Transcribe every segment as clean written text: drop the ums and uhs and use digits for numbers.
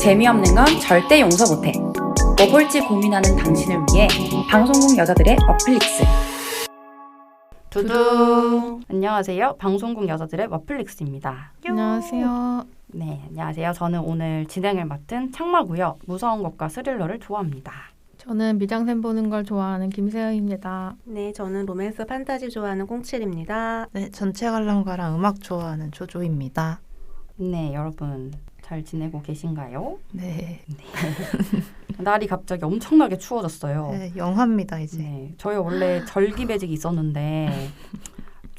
재미없는 건 절대 용서 못해. 뭐 볼지 고민하는 당신을 위해 방송국 여자들의 워플릭스. 두둥. 안녕하세요. 방송국 여자들의 워플릭스입니다. 안녕하세요. 네, 안녕하세요. 저는 오늘 진행을 맡은 창마고요. 무서운 것과 스릴러를 좋아합니다. 저는 미장센 보는 걸 좋아하는 김세영입니다. 네, 저는 로맨스 판타지 좋아하는 꽁칠입니다. 네, 전체 관람가랑 음악 좋아하는 조조입니다. 네, 여러분 잘 지내고 계신가요? 네. 날이 갑자기 엄청나게 추워졌어요. 네, 영하입니다 이제. 네, 저희 원래 절기배직이 있었는데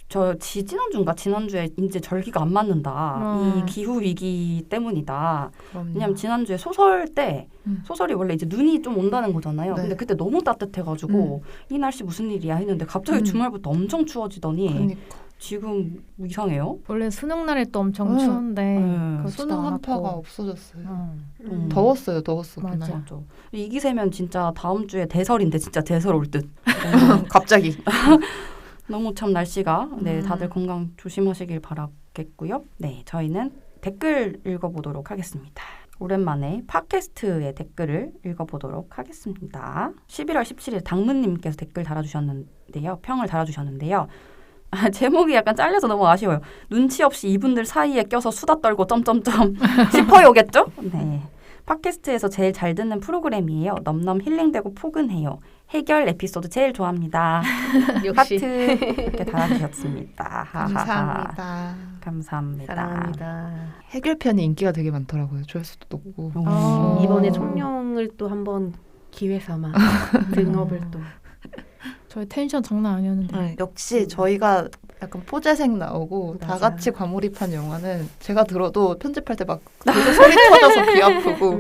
저 지난주인가 지난주에 이제 절기가 안 맞는다. 이 기후 위기 때문이다. 그럼요. 왜냐면 지난주에 소설 때 소설이 원래 이제 눈이 좀 온다는 거잖아요. 네. 근데 그때 너무 따뜻해가지고 이 날씨 무슨 일이야 했는데 갑자기 주말부터 엄청 추워지더니 그러니까. 지금 이상해요. 원래 수능날에 또 엄청 추운데 그렇지도 수능 한파가 않았고. 없어졌어요. 음. 더웠어요 맞아. 그날. 맞아. 이 기세면 진짜 다음 주에 대설인데 진짜 대설 올 듯. 갑자기. 너무 참 날씨가 네 다들 건강 조심하시길 바라겠고요. 네, 저희는 댓글 읽어보도록 하겠습니다. 오랜만에 팟캐스트의 댓글을 읽어보도록 하겠습니다. 11월 17일 당문님께서 댓글 달아주셨는데요. 평을 달아주셨는데요. 제목이 약간 잘려서 너무 아쉬워요. 눈치 없이 이분들 사이에 껴서 수다 떨고 점점점 싶어요겠죠? 네. 팟캐스트에서 제일 잘 듣는 프로그램이에요. 넘넘 힐링되고 포근해요. 해결 에피소드 제일 좋아합니다. 역시. 하트 이렇게 달아주셨습니다. 감사합니다. 감사합니다. 사랑합니다. 해결편이 인기가 되게 많더라고요. 조회수도 높고. 이번에 총명을 또 한번 기회 삼아 등업을 또. 저희 텐션 장난 아니었는데. 네, 역시 저희가 약간 포재생 나오고 다 맞아요. 같이 과몰입한 영화는 제가 들어도 편집할 때 막 소리 터져서 귀 아프고.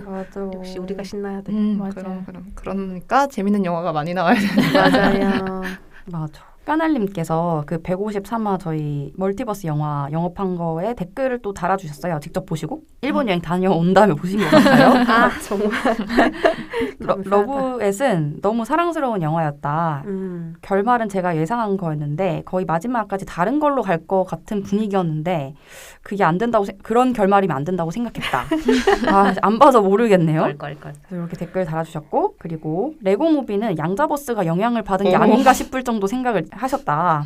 맞아. 역시 우리가 신나야 돼. 맞아요. 그러니까 재밌는 영화가 많이 나와야 돼. 맞아요. 맞아. 까날님께서 그 153화 저희 멀티버스 영화 영업한 거에 댓글을 또 달아주셨어요. 직접 보시고 일본 여행 다녀온 다음에 보신 것 같아요. 아, 정말. 러브앳은 너무 사랑스러운 영화였다. 음. 결말은 제가 예상한 거였는데 거의 마지막까지 다른 걸로 갈 것 같은 분위기였는데 그게 안 된다고 그런 결말이면 안 된다고 생각했다. 아, 안 봐서 모르겠네요. 껄껄껄. 이렇게 댓글 달아주셨고 그리고 레고무비는 양자버스가 영향을 받은 게 아닌가 싶을 정도 생각을 하셨다.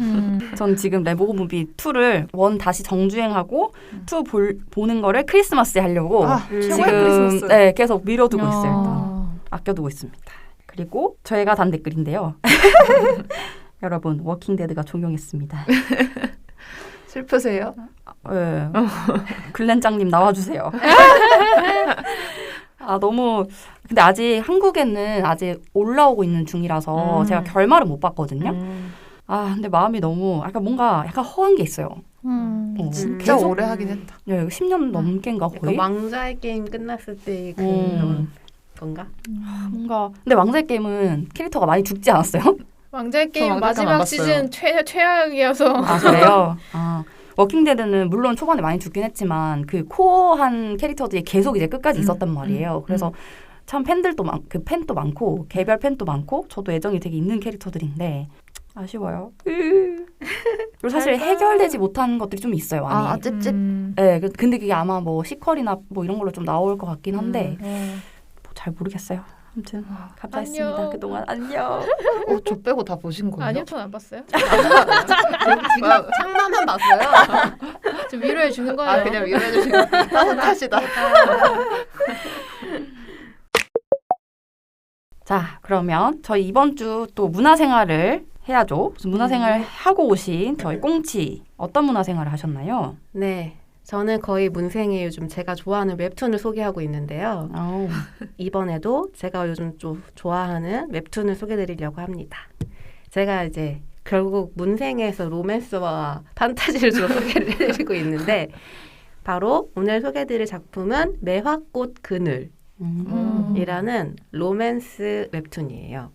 전 지금 레고무비 2를 원 다시 정주행하고 2 보는 거를 크리스마스에 하려고 최고의 지금 크리스마스. 네, 계속 미뤄두고 있어요. 일단. 아껴두고 있습니다. 그리고 저희가 단 댓글인데요. 여러분 워킹데드가 종영했습니다. 슬프세요? 네. 글렌장님 나와주세요. 아 너무 근데 아직 한국에는 아직 올라오고 있는 중이라서 제가 결말은 못 봤거든요. 아 근데 마음이 너무 뭔가 약간 허한 게 있어요. 진짜 계속- 오래 하긴 했다. 네, 10년 넘게인가 거의. 약간 왕자의 게임 끝났을 때 그런 건가? 뭔가 근데 왕자의 게임은 캐릭터가 많이 죽지 않았어요? 왕자의 저 게임 왕자의 게임 마지막 안 봤어요. 시즌 최악이어서. 아 그래요? 아 워킹데드는 물론 초반에 많이 죽긴 했지만 그 코어한 캐릭터들이 계속 이제 끝까지 있었단 말이에요. 그래서 참 팬들도 그 팬도 많고 개별 팬도 많고 저도 애정이 되게 있는 캐릭터들인데 아쉬워요. 그리고 사실 해결되지 못한 것들이 좀 있어요. 많이. 찝찝. 네, 근데 그게 아마 뭐 시퀄이나 뭐 이런 걸로 좀 나올 것 같긴 한데 뭐잘 모르겠어요. 아무튼 감사했습니다. 안녕. 그동안 안녕. 저 빼고 다 보신 거예요? 아니요, 전 안 봤어요. 지금 창만만 봤어요. 좀 위로해 주는 거예요. 아 그냥 위로해 주시고 따뜻하시다. 자, 그러면 저희 이번 주 또 문화생활을 해야죠. 그래서 문화생활 하고 오신 저희 꽁치 어떤 문화생활을 하셨나요? 네. 저는 거의 문생에 요즘 제가 좋아하는 웹툰을 소개하고 있는데요. 이번에도 제가 요즘 좀 좋아하는 웹툰을 소개드리려고 합니다. 제가 이제 결국 문생에서 로맨스와 판타지를 주로 소개를 해드리고 있는데 바로 오늘 소개드릴 작품은 매화꽃 그늘이라는 로맨스 웹툰이에요.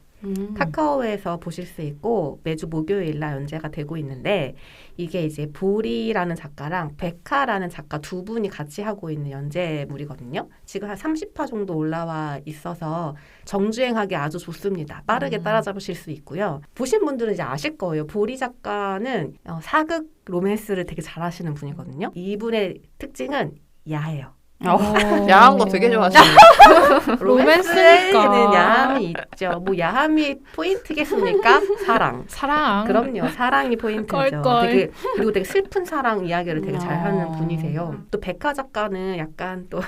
카카오에서 보실 수 있고 매주 목요일 날 연재가 되고 있는데 이게 이제 보리라는 작가랑 백하라는 작가 두 분이 같이 하고 있는 연재물이거든요. 지금 한 30화 정도 올라와 있어서 정주행하기 아주 좋습니다. 빠르게 따라잡으실 수 있고요. 보신 분들은 이제 아실 거예요. 보리 작가는 사극 로맨스를 되게 잘하시는 분이거든요. 이분의 특징은 야해요. 야한 거 되게 좋아하시네요. 로맨스에는 야함이 있죠. 뭐 야함이 포인트겠습니까? 사랑. 그럼요. 사랑이 포인트죠. 되게, 그리고 되게 슬픈 사랑 이야기를 되게 잘하는 분이세요. 또 백화 작가는 약간 또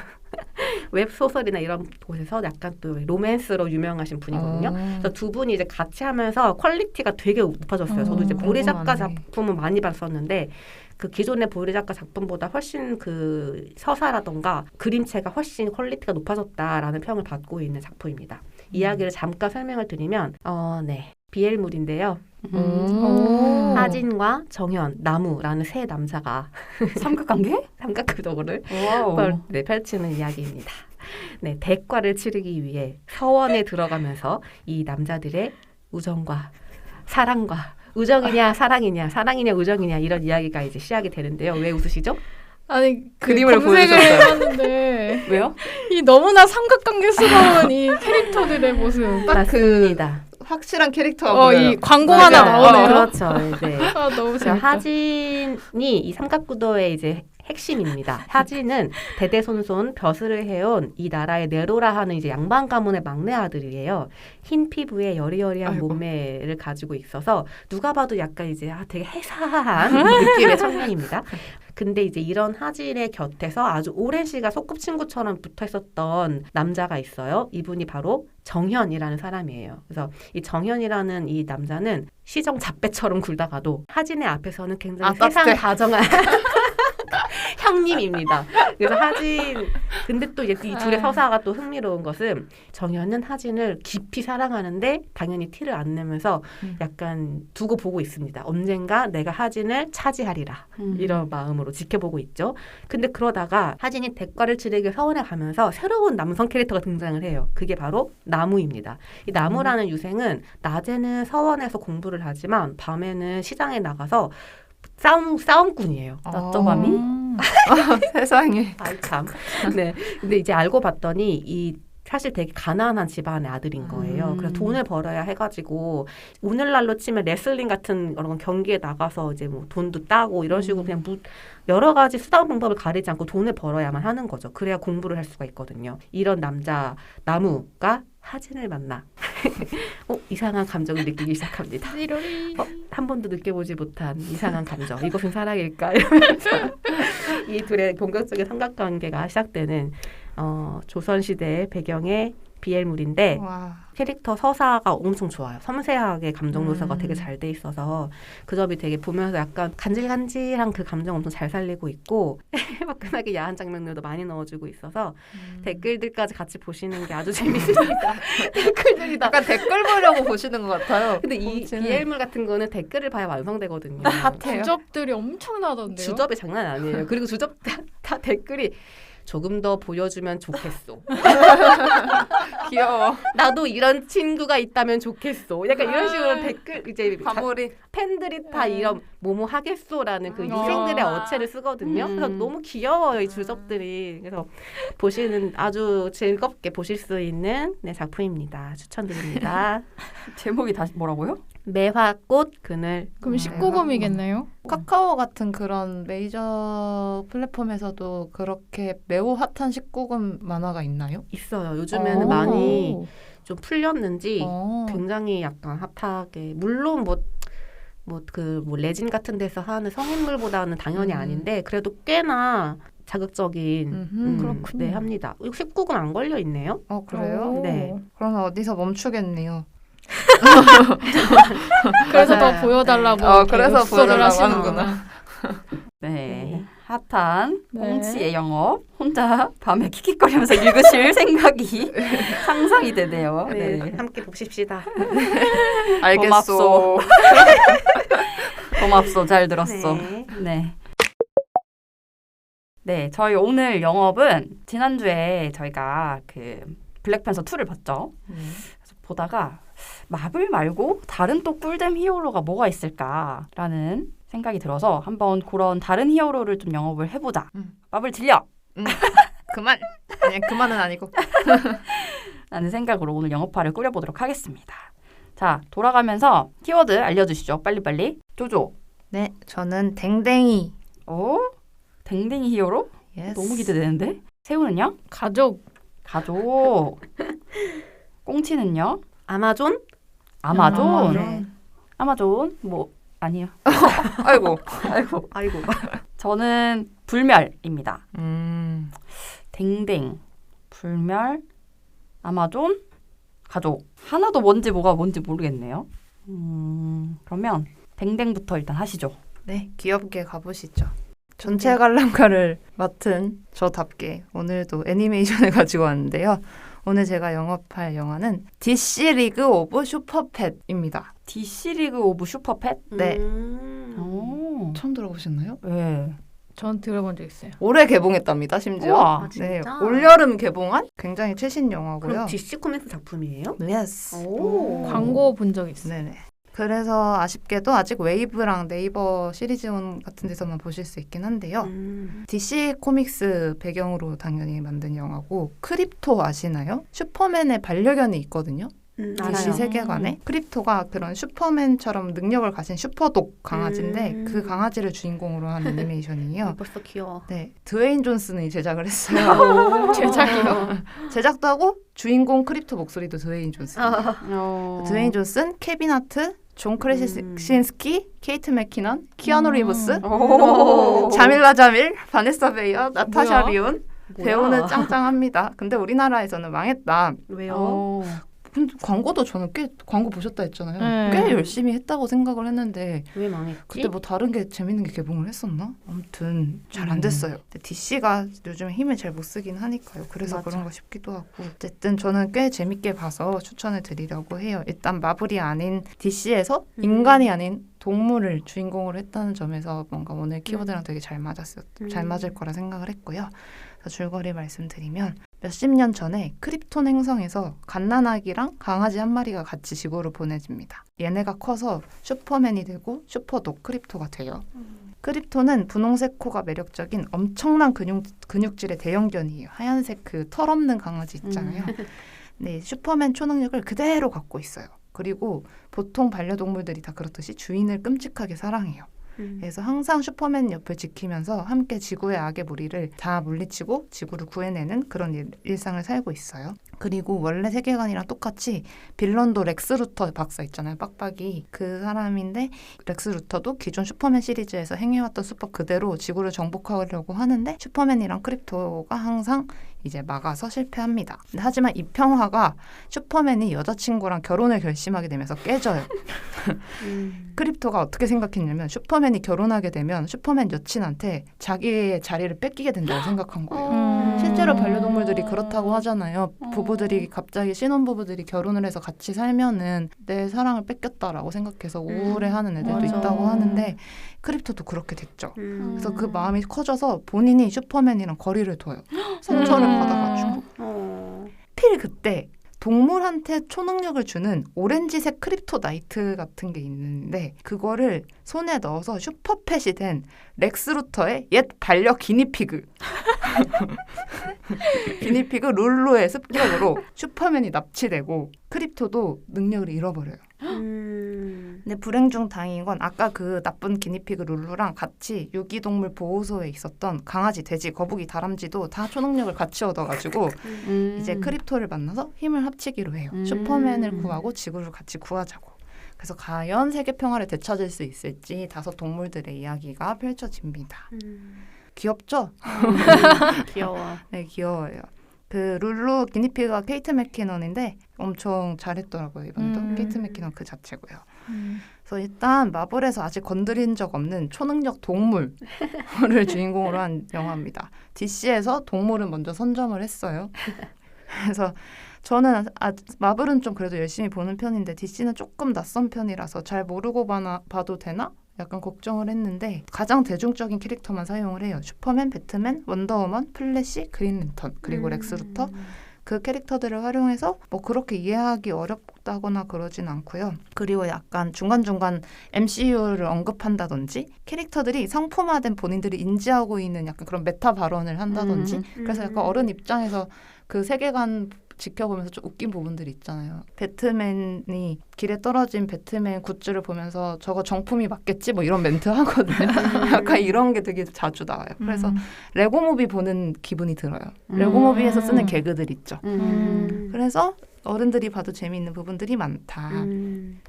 웹소설이나 이런 곳에서 약간 또 로맨스로 유명하신 분이거든요. 그래서 두 분이 이제 같이 하면서 퀄리티가 되게 높아졌어요. 저도 이제 보리 작가 작품은 많이 봤었는데 그 기존의 보리 작가 작품보다 훨씬 그 서사라던가 그림체가 훨씬 퀄리티가 높아졌다라는 평을 받고 있는 작품입니다. 이야기를 잠깐 설명을 드리면 BL물인데요. 하진과 정현, 나무라는 세 남자가 삼각관계? 삼각구도를 펼치는 이야기입니다. 네, 대과를 치르기 위해 서원에 들어가면서 이 남자들의 우정과 사랑과 우정이냐 사랑이냐 사랑이냐 우정이냐 이런 이야기가 이제 시작이 되는데요. 왜 웃으시죠? 아니 그림을 검색을 보여주셨어요. 해봤는데 왜요? 이 너무나 삼각관계스러운 이 캐릭터들의 모습. 맞습니다. 확실한 캐릭터가 보여요. 이 광고 하나 나오네요. 그렇죠. 네. 너무 재밌다. 하진이 이 삼각구도의 이제 핵심입니다. 하진은 대대손손 벼슬을 해온 이 나라의 네로라 하는 이제 양반 가문의 막내 아들이에요. 흰 피부에 여리여리한 몸매를 가지고 있어서 누가 봐도 약간 이제 되게 해사한 느낌의 청년입니다. 근데 이제 이런 하진의 곁에서 아주 오랜 시간 소꿉친구처럼 붙어 있었던 남자가 있어요. 이분이 바로 정현이라는 사람이에요. 그래서 이 정현이라는 이 남자는 시정 잡배처럼 굴다가도 하진의 앞에서는 굉장히 세상 다정한 형님입니다. 그래서 근데 또 이제 이 둘의 서사가 또 흥미로운 것은 정현은 하진을 깊이 사랑하는데 당연히 티를 안 내면서 약간 두고 보고 있습니다. 언젠가 내가 하진을 차지하리라. 이런 마음으로 지켜보고 있죠. 근데 그러다가 하진이 대과를 치르기 서원에 가면서 새로운 남성 캐릭터가 등장을 해요. 그게 바로 나무입니다. 이 나무라는 유생은 낮에는 서원에서 공부를 하지만 밤에는 시장에 나가서 싸움꾼이에요. 낮저 밤이? 세상에. 아이 참. 네. 근데 이제 알고 봤더니 사실 되게 가난한 집안의 아들인 거예요. 그래서 돈을 벌어야 해가지고 오늘날로 치면 레슬링 같은 그런 경기에 나가서 이제 뭐 돈도 따고 이런 식으로 그냥 여러 가지 수단 방법을 가리지 않고 돈을 벌어야만 하는 거죠. 그래야 공부를 할 수가 있거든요. 이런 남자 나무가 하진을 만나 이상한 감정을 느끼기 시작합니다. 한 번도 느껴보지 못한 이상한 감정. 이것은 사랑일까? 이러면서 이 둘의 본격적인 삼각관계가 시작되는 조선시대 배경의 BL물인데 캐릭터 서사가 엄청 좋아요. 섬세하게 감정 묘사가 되게 잘 돼 있어서 그 점이 되게 보면서 약간 간질간질한 그 감정 엄청 잘 살리고 있고 화끈하게 야한 장면들도 많이 넣어주고 있어서 댓글들까지 같이 보시는 게 아주 재밌습니다. 댓글들이 약간 댓글 보려고 보시는 것 같아요. 근데 이 BL물 같은 거는 댓글을 봐야 완성되거든요. 주접들이 엄청나던데요. 주접이 장난 아니에요. 그리고 주접 다 댓글이 조금 더 보여주면 좋겠소. 귀여워. 나도 이런 친구가 있다면 좋겠소. 약간 이런 식으로 댓글 이제 과몰입. 팬들이 다 이런 뭐뭐 하겠소라는 그 유생들의 어체를 쓰거든요. 그래서 너무 귀여워요, 이 주접들이. 그래서 아주 즐겁게 보실 수 있는 작품입니다. 추천드립니다. 제목이 다시 뭐라고요? 매화꽃 그늘. 그럼 19금이겠네요? 카카오 같은 그런 메이저 플랫폼에서도 그렇게 매우 핫한 19금 만화가 있나요? 있어요. 요즘에는 많이 좀 풀렸는지 굉장히 약간 핫하게. 물론 레진 같은 데서 하는 성인물보다는 당연히 아닌데 그래도 꽤나 자극적인 그렇군요. 네, 합니다. 19금 안 걸려 있네요. 그래요? 네. 그러면 어디서 멈추겠네요. 그래서 맞아요. 더 보여달라고 그래서 보여달라고 하시는구나. 하는구나. 네. 핫한 네. 홍치의 영업. 혼자 밤에 킥킥거리면서 읽으실 생각이 상상이 되네요. 네, 네. 함께 보십시다. 알겠소. 고맙소. 잘 들었어. 네. 네. 네, 저희 오늘 영업은 지난주에 저희가 그 블랙팬서 2를 봤죠. 그래서 보다가 마블 말고 다른 또 꿀잼 히어로가 뭐가 있을까라는 생각이 들어서 한번 그런 다른 히어로를 좀 영업을 해보자. 마블 질려! 그만. 아니 그만은 아니고. 라는 생각으로 오늘 영업화를 꾸려보도록 하겠습니다. 자, 돌아가면서 키워드 알려주시죠. 빨리빨리. 조조. 네, 저는 댕댕이. 오? 댕댕이 히어로? 예스. 너무 기대되는데? 새우는요? 가족. 가족. 꽁치는요? 아마존? 아마존. 네. 아마존. 뭐 아니요. 아이고. 아이고. 저는 불멸입니다. 음. 댕댕, 불멸, 아마존, 가족. 하나도 뭐가 뭔지 모르겠네요. 그러면 댕댕부터 일단 하시죠. 네, 귀엽게 가보시죠. 전체 관람가를 맡은 저답게 오늘도 애니메이션을 가지고 왔는데요. 오늘 제가 영업할 영화는 DC 리그 오브 슈퍼팻입니다. DC 리그 오브 슈퍼팻? 네. 오. 처음 들어보셨나요? 네. 전 들어본 적 있어요. 올해 개봉했답니다, 심지어. 우와. 아, 진짜? 네, 올여름 개봉한 굉장히 최신 영화고요. 그럼 DC 코믹스 작품이에요? 예스. 오. 광고 본 적 있어요. 네네. 그래서 아쉽게도 아직 웨이브랑 네이버 시리즈원 같은 데서만 보실 수 있긴 한데요. DC 코믹스 배경으로 당연히 만든 영화고 크립토 아시나요? 슈퍼맨의 반려견이 있거든요. DC 알아요. 세계관에 크립토가 그런 슈퍼맨처럼 능력을 가진 슈퍼독 강아지인데 그 강아지를 주인공으로 한 애니메이션이에요. 벌써 귀여워. 네, 드웨인 존슨이 제작을 했어요. 제작이요. 제작도 하고 주인공 크립토 목소리도 드웨인 존슨. 드웨인 존슨, 케빈 하트, 존 크래신스키, 케이트 맥키넌, 키아누 리브스, 자밀라 자밀, 바네사 베이어, 나타샤 리온. 배우는 짱짱합니다. 근데 우리나라에서는 망했다. 왜요? 근데 광고도 저는 꽤 광고 보셨다 했잖아요. 네. 꽤 열심히 했다고 생각을 했는데 왜 망했지? 그때 뭐 다른 게 재밌는 게 개봉을 했었나? 아무튼 잘 안 됐어요. 근데 DC가 요즘 힘을 잘 못 쓰긴 하니까요. 그래서 맞아. 그런가 싶기도 하고 어쨌든 저는 꽤 재밌게 봐서 추천을 드리려고 해요. 일단 마블이 아닌 DC에서 인간이 아닌 동물을 주인공으로 했다는 점에서 뭔가 오늘 키워드랑 되게 잘 맞을 거라 생각을 했고요. 그래서 줄거리 말씀드리면 몇십 년 전에 크립톤 행성에서 갓난아기랑 강아지 한 마리가 같이 지구로 보내집니다. 얘네가 커서 슈퍼맨이 되고 슈퍼독 크립토가 돼요. 크립토는 분홍색 코가 매력적인 엄청난 근육질의 대형견이에요. 하얀색 그 털없는 강아지 있잖아요. 네, 슈퍼맨 초능력을 그대로 갖고 있어요. 그리고 보통 반려동물들이 다 그렇듯이 주인을 끔찍하게 사랑해요. 그래서 항상 슈퍼맨 옆을 지키면서 함께 지구의 악의 무리를 다 물리치고 지구를 구해내는 그런 일상을 살고 있어요. 그리고 원래 세계관이랑 똑같이 빌런도 렉스 루터 박사 있잖아요. 빡빡이. 그 사람인데 렉스 루터도 기존 슈퍼맨 시리즈에서 행해왔던 수법 그대로 지구를 정복하려고 하는데 슈퍼맨이랑 크립토가 항상 이제 막아서 실패합니다. 근데 하지만 이 평화가 슈퍼맨이 여자친구랑 결혼을 결심하게 되면서 깨져요. 크립토가 어떻게 생각했냐면 슈퍼맨이 결혼하게 되면 슈퍼맨 여친한테 자기의 자리를 뺏기게 된다고 생각한 거예요. 실제로 반려동물들이 그렇다고 하잖아요. 부부들이 갑자기 신혼부부들이 결혼을 해서 같이 살면은 내 사랑을 뺏겼다라고 생각해서 우울해하는 애들도 맞아. 있다고 하는데 크립토도 그렇게 됐죠. 그래서 그 마음이 커져서 본인이 슈퍼맨이랑 거리를 둬요. 상처를 받아가지고. 필 그때 동물한테 초능력을 주는 오렌지색 크립토 나이트 같은 게 있는데 그거를 손에 넣어서 슈퍼팻이 된 렉스 루터의 옛 반려 기니피그 기니피그 룰루의 습격으로 슈퍼맨이 납치되고 크립토도 능력을 잃어버려요. 근데 불행 중 다행인 건 아까 그 나쁜 기니피그 룰루랑 같이 유기동물 보호소에 있었던 강아지, 돼지, 거북이, 다람쥐도 다 초능력을 같이 얻어가지고 이제 크립토를 만나서 힘을 합치기로 해요. 슈퍼맨을 구하고 지구를 같이 구하자고. 그래서 과연 세계 평화를 되찾을 수 있을지 다섯 동물들의 이야기가 펼쳐집니다. 귀엽죠? 귀여워. 네, 귀여워요. 그 룰루 기니피그가 케이트 맥키넌인데 엄청 잘했더라고요. 이번에도 케이트 맥키넌 그 자체고요. 그래서 일단 마블에서 아직 건드린 적 없는 초능력 동물을 주인공으로 한 영화입니다. DC에서 동물은 먼저 선점을 했어요. 그래서 저는 마블은 좀 그래도 열심히 보는 편인데 DC는 조금 낯선 편이라서 잘 모르고 봐도 되나? 약간 걱정을 했는데 가장 대중적인 캐릭터만 사용을 해요. 슈퍼맨, 배트맨, 원더우먼, 플래시, 그린랜턴 그리고 렉스 루터 그 캐릭터들을 활용해서 뭐 그렇게 이해하기 어렵다거나 그러진 않고요. 그리고 약간 중간중간 MCU를 언급한다든지 캐릭터들이 상품화된 본인들이 인지하고 있는 약간 그런 메타 발언을 한다든지 그래서 약간 어른 입장에서 그 세계관 지켜보면서 좀 웃긴 부분들이 있잖아요. 배트맨이 길에 떨어진 배트맨 굿즈를 보면서 저거 정품이 맞겠지? 뭐 이런 멘트 하거든요. 약간 이런 게 되게 자주 나와요. 그래서 레고무비 보는 기분이 들어요. 레고무비에서 쓰는 개그들 있죠. 그래서 어른들이 봐도 재미있는 부분들이 많다.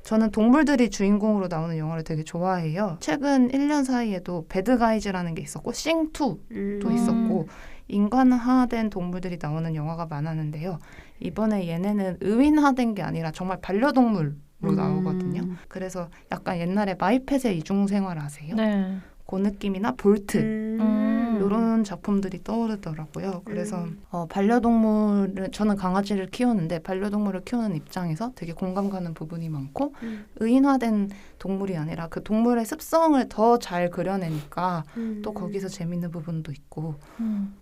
저는 동물들이 주인공으로 나오는 영화를 되게 좋아해요. 최근 1년 사이에도 배드가이즈라는 게 있었고 싱2도 있었고 인간화된 동물들이 나오는 영화가 많았는데요. 이번에 얘네는 의인화된 게 아니라 정말 반려동물로 나오거든요. 그래서 약간 옛날에 마이펫의 이중생활 아세요? 네. 그 느낌이나 볼트 이런 작품들이 떠오르더라고요. 그래서 반려동물을 저는 강아지를 키우는데 반려동물을 키우는 입장에서 되게 공감 가는 부분이 많고 의인화된 동물이 아니라 그 동물의 습성을 더 잘 그려내니까 또 거기서 재밌는 부분도 있고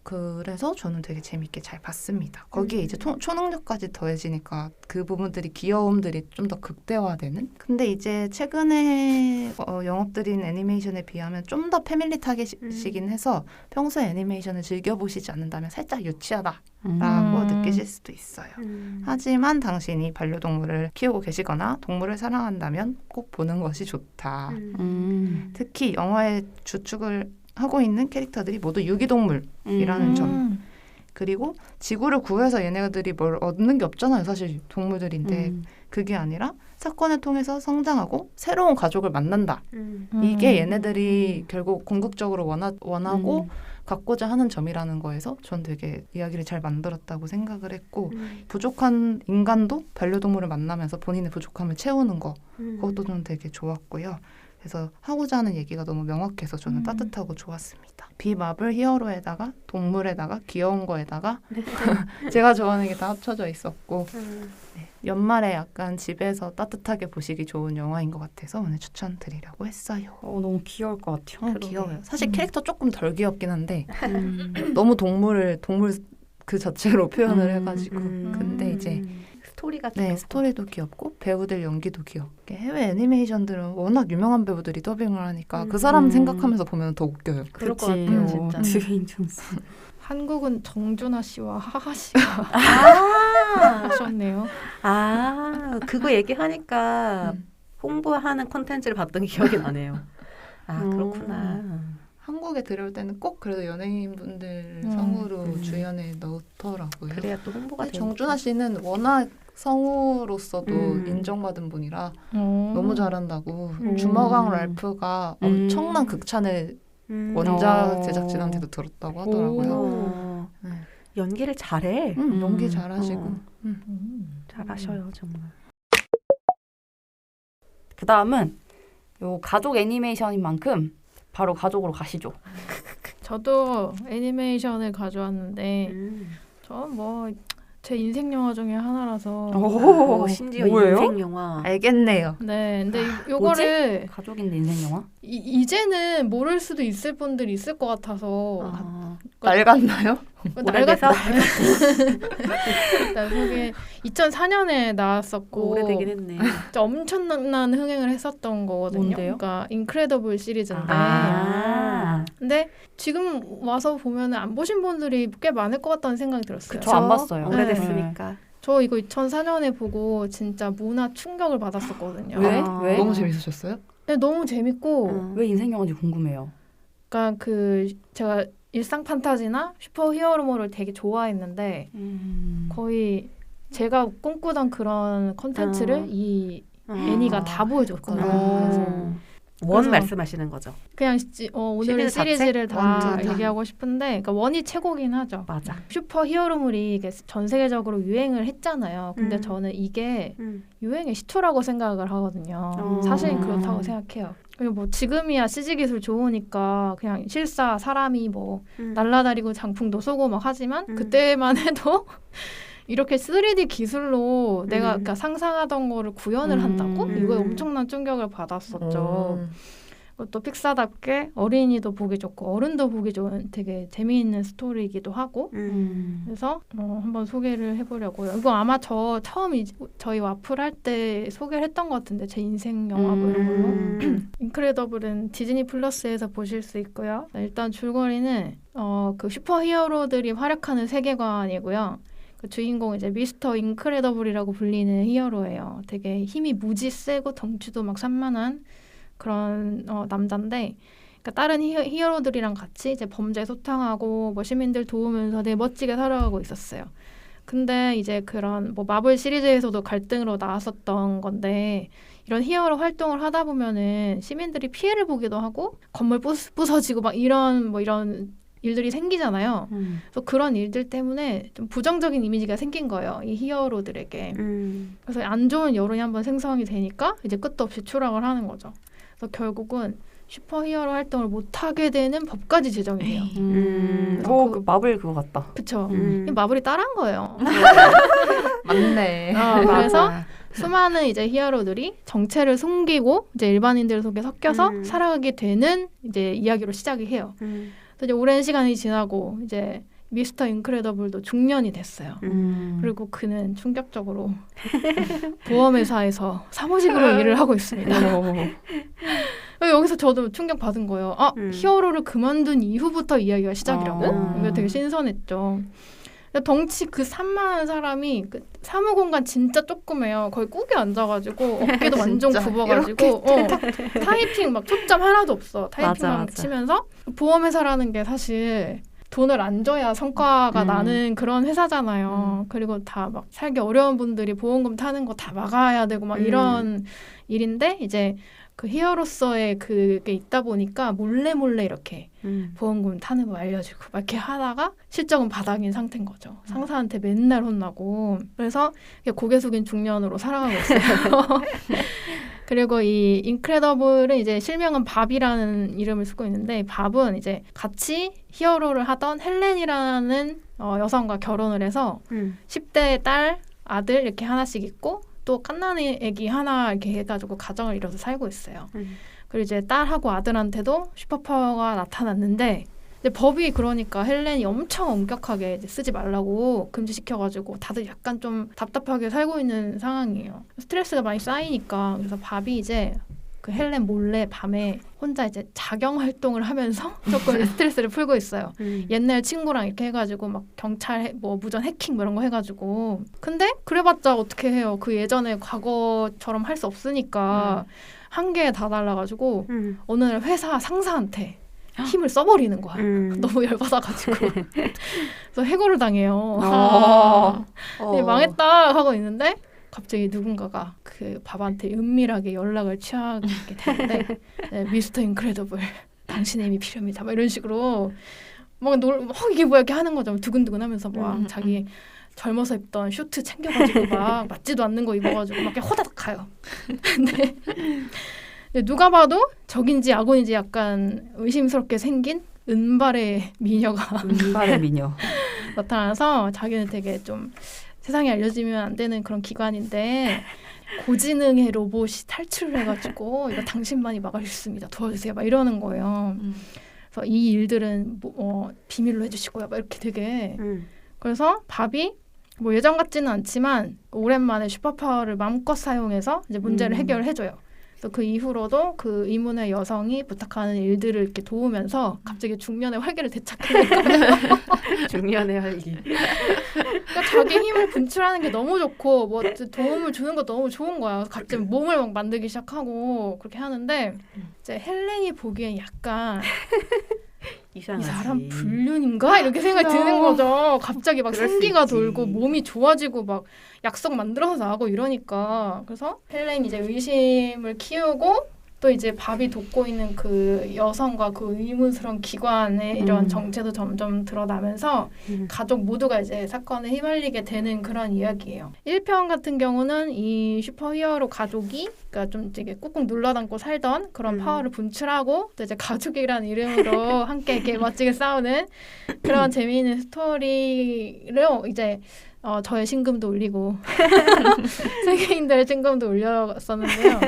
그래서 저는 되게 재밌게 잘 봤습니다. 거기에 이제 초능력까지 더해지니까 그 부분들이 귀여움들이 좀 더 극대화되는 근데 이제 최근에 영업드린 애니메이션에 비하면 좀 더 패밀리 타겟이긴 해서 평소에 애니메이션을 즐겨보시지 않는다면 살짝 유치하다라고 느끼실 수도 있어요. 하지만 당신이 반려동물을 키우고 계시거나 동물을 사랑한다면 꼭 보는 것이 좋다. 특히 영화의 주축을 하고 있는 캐릭터들이 모두 유기동물이라는 점 그리고 지구를 구해서 얘네들이 뭘 얻는 게 없잖아요. 사실 동물들인데 그게 아니라 사건을 통해서 성장하고 새로운 가족을 만난다. 이게 얘네들이 결국 궁극적으로 원하고 갖고자 하는 점이라는 거에서 전 되게 이야기를 잘 만들었다고 생각을 했고 부족한 인간도 반려동물을 만나면서 본인의 부족함을 채우는 거 그것도 좀 되게 좋았고요. 그래서 하고자 하는 얘기가 너무 명확해서 저는 따뜻하고 좋았습니다. 비마블 히어로에다가 동물에다가 귀여운 거에다가 제가 좋아하는 게 다 합쳐져 있었고 네, 연말에 약간 집에서 따뜻하게 보시기 좋은 영화인 것 같아서 오늘 추천드리려고 했어요. 너무 귀여울 것 같아요. 귀여워요. 사실 캐릭터 조금 덜 귀엽긴 한데 너무 동물 그 자체로 표현을 해가지고 근데 이제 스토리가 네, 스토리도 귀엽고 배우들 연기도 귀엽게 해외 애니메이션들은 워낙 유명한 배우들이 더빙을 하니까 그 사람 생각하면서 보면 더 웃겨요. 그럴 것 같아요, 진짜. 드웨인 존슨. 한국은 정준하 씨와 하하 씨가 하셨네요. 그거 얘기하니까 홍보하는 콘텐츠를 봤던 기억이 나네요. 그렇구나. 한국에 들어올 때는 꼭 그래도 연예인분들 성우로 주연에 넣더라고요. 그래야 또 홍보가 되니까. 정준하 씨는 워낙 성우로서도 인정받은 분이라 너무 잘한다고 주먹왕 랄프가 엄청난 극찬을 원작 제작진한테도 들었다고 하더라고요. 네. 연기를 잘해. 연기 잘하시고 잘하셔요 정말. 그 다음은 요 가족 애니메이션인 만큼 바로 가족으로 가시죠. 저도 애니메이션을 가져왔는데 전 뭐 제 인생 영화 중에 하나라서 심지어 뭐예요? 인생 영화. 알겠네요. 네, 근데 요거를 가족인데 인생 영화? 이제는 모를 수도 있을 분들이 있을 것 같아서 날 같나요? 오래돼서? 그게 2004년에 나왔었고 오래되긴 했네. 진짜 엄청난 흥행을 했었던 거거든요. 뭔데요? 그러니까 인크레더블 시리즈인데 근데 지금 와서 보면 안 보신 분들이 꽤 많을 것 같다는 생각이 들었어요. 저 안 봤어요. 오래됐으니까. 저 이거 2004년에 보고 진짜 문화 충격을 받았었거든요. 왜? 너무 재밌으셨어요? 네, 너무 재밌고 왜 인생 영화인지 궁금해요. 그러니까 제가 일상 판타지나 슈퍼 히어로물을 되게 좋아했는데 거의 제가 꿈꾸던 그런 컨텐츠를 이 애니가 다 보여줬거든요. 그래서 원 말씀하시는 거죠? 그냥 오늘 시리즈를 다 완전 얘기하고 싶은데 그러니까 원이 최고긴 하죠. 맞아. 슈퍼 히어로물이 이게 전 세계적으로 유행을 했잖아요. 근데 저는 이게 유행의 시초라고 생각을 하거든요. 사실 그렇다고 생각해요. 그리고 뭐 지금이야 CG 기술 좋으니까 그냥 실사 사람이 뭐 날라다니고 장풍도 쏘고 막 하지만 그때만 해도 이렇게 3D 기술로 내가 그러니까 상상하던 거를 구현을 한다고? 이거에 엄청난 충격을 받았었죠. 또 픽사답게 어린이도 보기 좋고 어른도 보기 좋은 되게 재미있는 스토리이기도 하고 그래서 한번 소개를 해보려고요. 이거 아마 저희 와플 할 때 소개를 했던 것 같은데 제 인생 영화 뭐 이런 걸로 인크레더블은 디즈니 플러스에서 보실 수 있고요. 일단 줄거리는 그 슈퍼히어로들이 활약하는 세계관이고요. 그 주인공 이제 미스터 인크레더블이라고 불리는 히어로예요. 되게 힘이 무지 세고 덩치도 막 산만한 그런 남자인데, 그러니까 다른 히어로들이랑 같이 이제 범죄 소탕하고 뭐 시민들 도우면서 되게 멋지게 살아가고 있었어요. 근데 이제 그런 뭐 마블 시리즈에서도 갈등으로 나왔었던 건데, 이런 히어로 활동을 하다 보면은 시민들이 피해를 보기도 하고 건물 부서지고 막 이런 일들이 생기잖아요. 그래서 그런 일들 때문에 좀 부정적인 이미지가 생긴 거예요. 이 히어로들에게. 그래서 안 좋은 여론이 한번 생성이 되니까 이제 끝도 없이 추락을 하는 거죠. 그래서 결국은 슈퍼히어로 활동을 못하게 되는 법까지 제정이 돼요. 그 마블 그거 같다. 그쵸. 마블이 따라한 거예요. 맞네. 그래서 수많은 이제 히어로들이 정체를 숨기고 이제 일반인들 속에 섞여서 살아가게 되는 이제 이야기로 시작이 해요. 이제 오랜 시간이 지나고 이제 미스터 인크레더블도 중년이 됐어요. 그리고 그는 충격적으로 보험회사에서 사무직으로 일을 하고 있습니다. 여기서 저도 충격받은 거예요. 히어로를 그만둔 이후부터 이야기가 시작이라고? 이게 되게 신선했죠. 덩치 그 산만한 사람이 그 사무공간 진짜 조그매요. 거의 꾹에 앉아가지고 어깨도 완전 굽어가지고 타이핑 막 초점 하나도 없어. 타이핑만 맞아. 치면서 보험회사라는 게 사실 돈을 안 줘야 성과가 나는 그런 회사잖아요. 그리고 다 막 살기 어려운 분들이 보험금 타는 거 다 막아야 되고 막 이런 일인데 이제 그 히어로서의 그게 있다 보니까 몰래 이렇게 보험금 타는 거 알려주고 막 이렇게 하다가 실적은 바닥인 상태인 거죠. 상사한테 맨날 혼나고. 그래서 고개 숙인 중년으로 살아가고 있어요. 그리고 이 인크레더블은 이제 실명은 밥이라는 이름을 쓰고 있는데, 밥은 이제 같이 히어로를 하던 헬렌이라는 여성과 결혼을 해서 10대 딸, 아들 이렇게 하나씩 있고 또 갓난이 애기 하나 이렇게 해가지고 가정을 이뤄서 살고 있어요. 그리고 이제 딸하고 아들한테도 슈퍼파워가 나타났는데, 이제 법이 그러니까 헬렌이 엄청 엄격하게 이제 쓰지 말라고 금지시켜가지고 다들 약간 좀 답답하게 살고 있는 상황이에요. 스트레스가 많이 쌓이니까. 그래서 밥이 이제 그 헬렌 몰래 밤에 혼자 이제 자경 활동을 하면서 조금 스트레스를 풀고 있어요. 옛날 친구랑 이렇게 해가지고 막 경찰 뭐 무전 해킹 뭐 이런 거 해가지고. 근데 그래봤자 어떻게 해요? 그 예전에 과거처럼 할 수 없으니까 한계에 다 달라가지고 어느 날 회사 상사한테 힘을 써버리는 거야. 너무 열받아가지고. 그래서 해고를 당해요. 네, 망했다 하고 있는데 갑자기 누군가가 그 밥한테 은밀하게 연락을 취하게 되는데 네, 미스터 인크레더블 당신의 힘이 필요합니다. 막 이런 식으로 막 이게 뭐야 이렇게 하는 거죠. 두근두근 하면서 막 자기 젊어서 입던 슈트 챙겨가지고 막 맞지도 않는 거 입어가지고 막 이렇게 호다닥 가요. 근데 누가 봐도 적인지 악원인지 약간 의심스럽게 생긴 은발의 미녀가 은발의 미녀 나타나서 자기는 되게 좀 세상에 알려지면 안 되는 그런 기관인데 고지능의 로봇이 탈출을 해가지고 이거 당신만이 막을 수 있습니다. 도와주세요. 막 이러는 거예요. 그래서 이 일들은 비밀로 해주시고요. 막 이렇게 되게 그래서 밥이 뭐 예전 같지는 않지만 오랜만에 슈퍼파워를 마음껏 사용해서 이제 문제를 해결해줘요. 그래서 그 이후로도 그 이문의 여성이 부탁하는 일들을 이렇게 도우면서 갑자기 중년의 활기를 되찾으니까 중년의 활기. 그러니까 자기 힘을 분출하는 게 너무 좋고 뭐 도움을 주는 것도 너무 좋은 거야. 갑자기 몸을 막 만들기 시작하고 그렇게 하는데 이제 헬렌이 보기엔 약간 이 사람 불륜인가? 이렇게 생각이 드는 거죠. 갑자기 막 생기가 돌고 몸이 좋아지고 막 약속 만들어서 나가고 이러니까. 그래서 헬렌이 이제 의심을 키우고 또 이제 밥이 돕고 있는 그 여성과 그 의문스러운 기관의 이런 정체도 점점 드러나면서 가족 모두가 이제 사건에 휘말리게 되는 그런 이야기예요. 1편 같은 경우는 이 슈퍼히어로 가족이 그러니까 좀 되게 꾹꾹 눌러담고 살던 그런 파워를 분출하고 또 이제 가족이라는 이름으로 함께 이렇게 멋지게 싸우는 그런 재미있는 스토리를 이제 저의 신금도 올리고 세계인들의 신금도 올렸었는데요.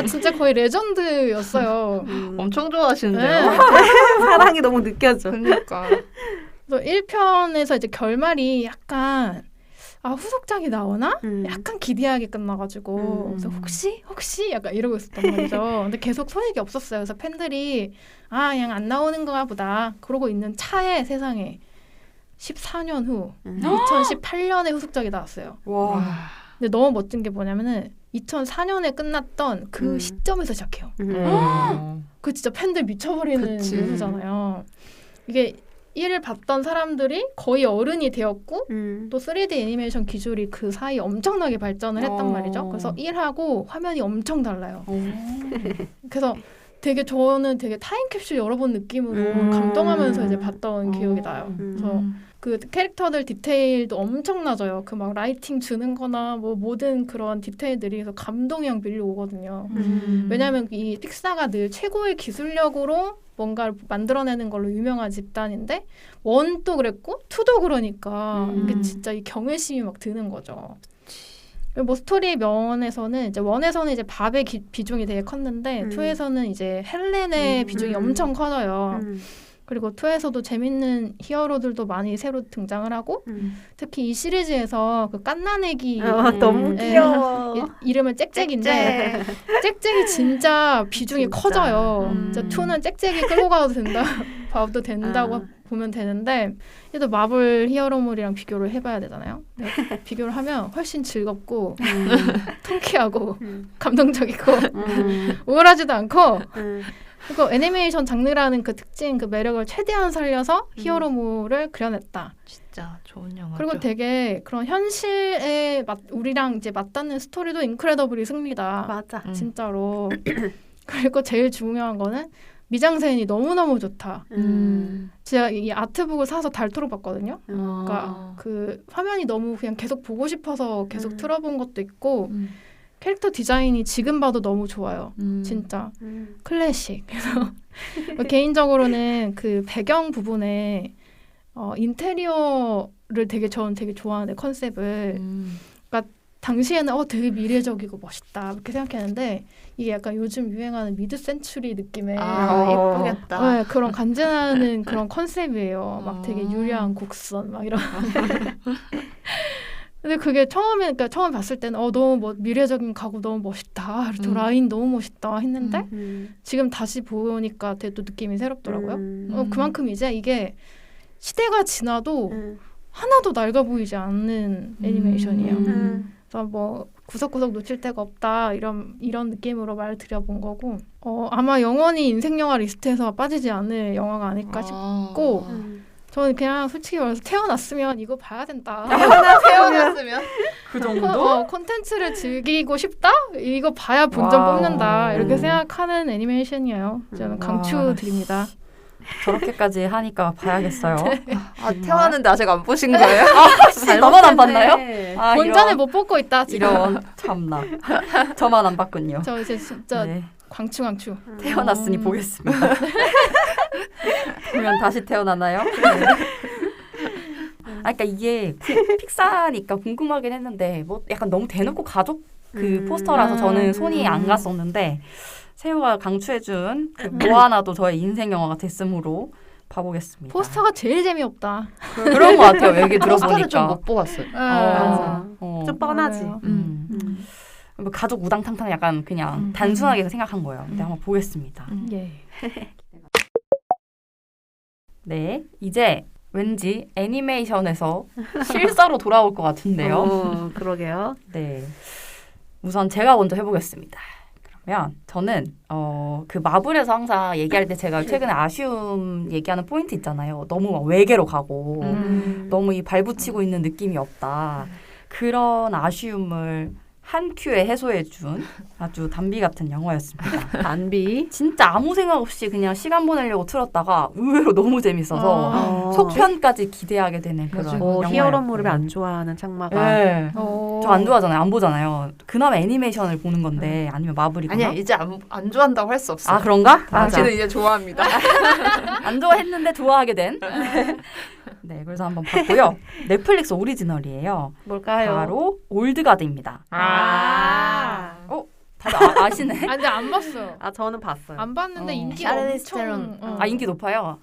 진짜 거의 레전드였어요. 엄청 좋아하시는데요. 네. 사랑이 너무 느껴져. 그러니까. 그래서 1편에서 이제 결말이 약간 후속작이 나오나? 약간 기대하게 끝나가지고 그래서 혹시 약간 이러고 있었단 말이죠. 근데 계속 소식이 없었어요. 그래서 팬들이 그냥 안 나오는 거야 보다 그러고 있는 차에 세상에 14년 후 2018년에 후속작이 나왔어요. 와. 근데 너무 멋진 게 뭐냐면은 2004년에 끝났던 그 시점에서 시작해요. 그 진짜 팬들 미쳐버리는 뉴스잖아요. 이게 1을 봤던 사람들이 거의 어른이 되었고 또 3D 애니메이션 기술이 그 사이 엄청나게 발전을 했단 말이죠. 그래서 1하고 화면이 엄청 달라요. 그래서 저는 되게 타임캡슐 여러 번 느낌으로 감동하면서 이제 봤던 기억이 나요. 그래서 그 캐릭터들 디테일도 엄청나져요. 그 막 라이팅 주는 거나 뭐 모든 그런 디테일들이 그래서 감동이 막 밀려오거든요. 왜냐하면 이 픽사가 늘 최고의 기술력으로 뭔가를 만들어내는 걸로 유명한 집단인데 1도 그랬고 2도 그러니까 이게 진짜 이 경외심이 막 드는 거죠. 뭐 스토리 면에서는 이제 1에서는 이제 밥의 비중이 되게 컸는데 2에서는 이제 헬렌의 비중이 엄청 커져요. 그리고 2에서도 재밌는 히어로들도 많이 새로 등장을 하고 특히 이 시리즈에서 그 깐난애기 너무 귀여워. 이름은 짹짹인데 짹짹이 진짜 비중이 진짜. 커져요. 진짜 2는 짹짹이 끌고 가도 봐도 된다고 보면 되는데 얘도 마블 히어로물이랑 비교를 해봐야 되잖아요. 네. 비교를 하면 훨씬 즐겁고 통쾌하고 감동적이고 우울하지도 않고 그리고 애니메이션 장르라는 그 특징, 그 매력을 최대한 살려서 히어로물을 그려냈다. 진짜 좋은 영화죠. 그리고 되게 그런 현실에 우리랑 이제 맞닿는 스토리도 인크레더블이 승리다. 맞아. 진짜로. 그리고 제일 중요한 거는 미장센이 너무너무 좋다. 제가 이 아트북을 사서 닳도록 봤거든요. 그러니까 그 화면이 너무 그냥 계속 보고 싶어서 계속 틀어본 것도 있고 캐릭터 디자인이 지금 봐도 너무 좋아요. 진짜 클래식. 그래서 개인적으로는 그 배경 부분에 인테리어를 저는 되게 좋아하는데 컨셉을 그러니까 당시에는 되게 미래적이고 멋있다 이렇게 생각했는데 이게 약간 요즘 유행하는 미드 센추리 느낌의 예쁘겠다. 네, 그런 간지나는 그런 컨셉이에요. 막 되게 유려한 곡선 막 이런. 근데 그게 처음에 봤을 때는 너무 미래적인 가구 너무 멋있다. 저 라인 너무 멋있다 했는데 지금 다시 보니까 되게 또 느낌이 새롭더라고요. 그만큼 이제 이게 시대가 지나도 하나도 낡아 보이지 않는 애니메이션이에요. 그래서 뭐 구석구석 놓칠 데가 없다 이런 느낌으로 말을 드려본 거고 아마 영원히 인생 영화 리스트에서 빠지지 않을 영화가 아닐까 싶고 저는 그냥 솔직히 말해서 태어났으면 이거 봐야 된다. 태어났으면 그 정도? 콘텐츠를 즐기고 싶다? 이거 봐야 본전 뽑는다. 이렇게 생각하는 애니메이션이에요. 저는 강추드립니다. 저렇게까지 하니까 봐야겠어요. 태어났는데 아직 안 보신 거예요? 나만 안 봤나요? 본전을 못 뽑고 있다. 지금. 이런 참나. 저만 안 봤군요. 저 이제 진짜 네. 광추. 태어났으니 보겠습니다. 보면 다시 태어나나요? 네. 그러니까 이게 픽사니까 궁금하긴 했는데 뭐 약간 너무 대놓고 가족 그 포스터라서 저는 손이 안 갔었는데 세호가 강추해준 그 모아나도 저의 인생 영화가 됐으므로 봐보겠습니다. 포스터가 제일 재미없다. 그런 것 같아요. 얘기 들어보니까. 좀 못 보았어요. 맞아. 좀 뻔하지. 뭐 가족 우당탕탕 약간 그냥 단순하게 생각한 거예요. 근데 한번 보겠습니다. 예. 네, 이제 왠지 애니메이션에서 실사로 돌아올 것 같은데요. 그러게요. 네, 우선 제가 먼저 해보겠습니다. 그러면 저는 그 마블에서 항상 얘기할 때 제가 최근에 아쉬움 얘기하는 포인트 있잖아요. 너무 막 외계로 가고 너무 이 발붙이고 있는 느낌이 없다. 그런 아쉬움을 한 큐에 해소해준 아주 단비 같은 영화였습니다. 단비. 진짜 아무 생각 없이 그냥 시간 보내려고 틀었다가 의외로 너무 재밌어서 속편까지 기대하게 되는 그런 영화였고. 히어로물을 안 좋아하는 창마가. 네. 저 안 좋아하잖아요. 안 보잖아요. 그나마 애니메이션을 보는 건데 아니면 마블이거나. 아니야 이제 안 좋아한다고 할 수 없어. 그런가? 당신은 이제 좋아합니다. 안 좋아했는데 좋아하게 된. 네, 그래서 한번 봤고요. 넷플릭스 오리지널이에요. 뭘까요? 바로 올드가드입니다. 다들 아시네? 아 근데 안 봤어요. 저는 봤어요. 안 봤는데 인기 샤를리즈 엄청. 테론. 인기 높아요?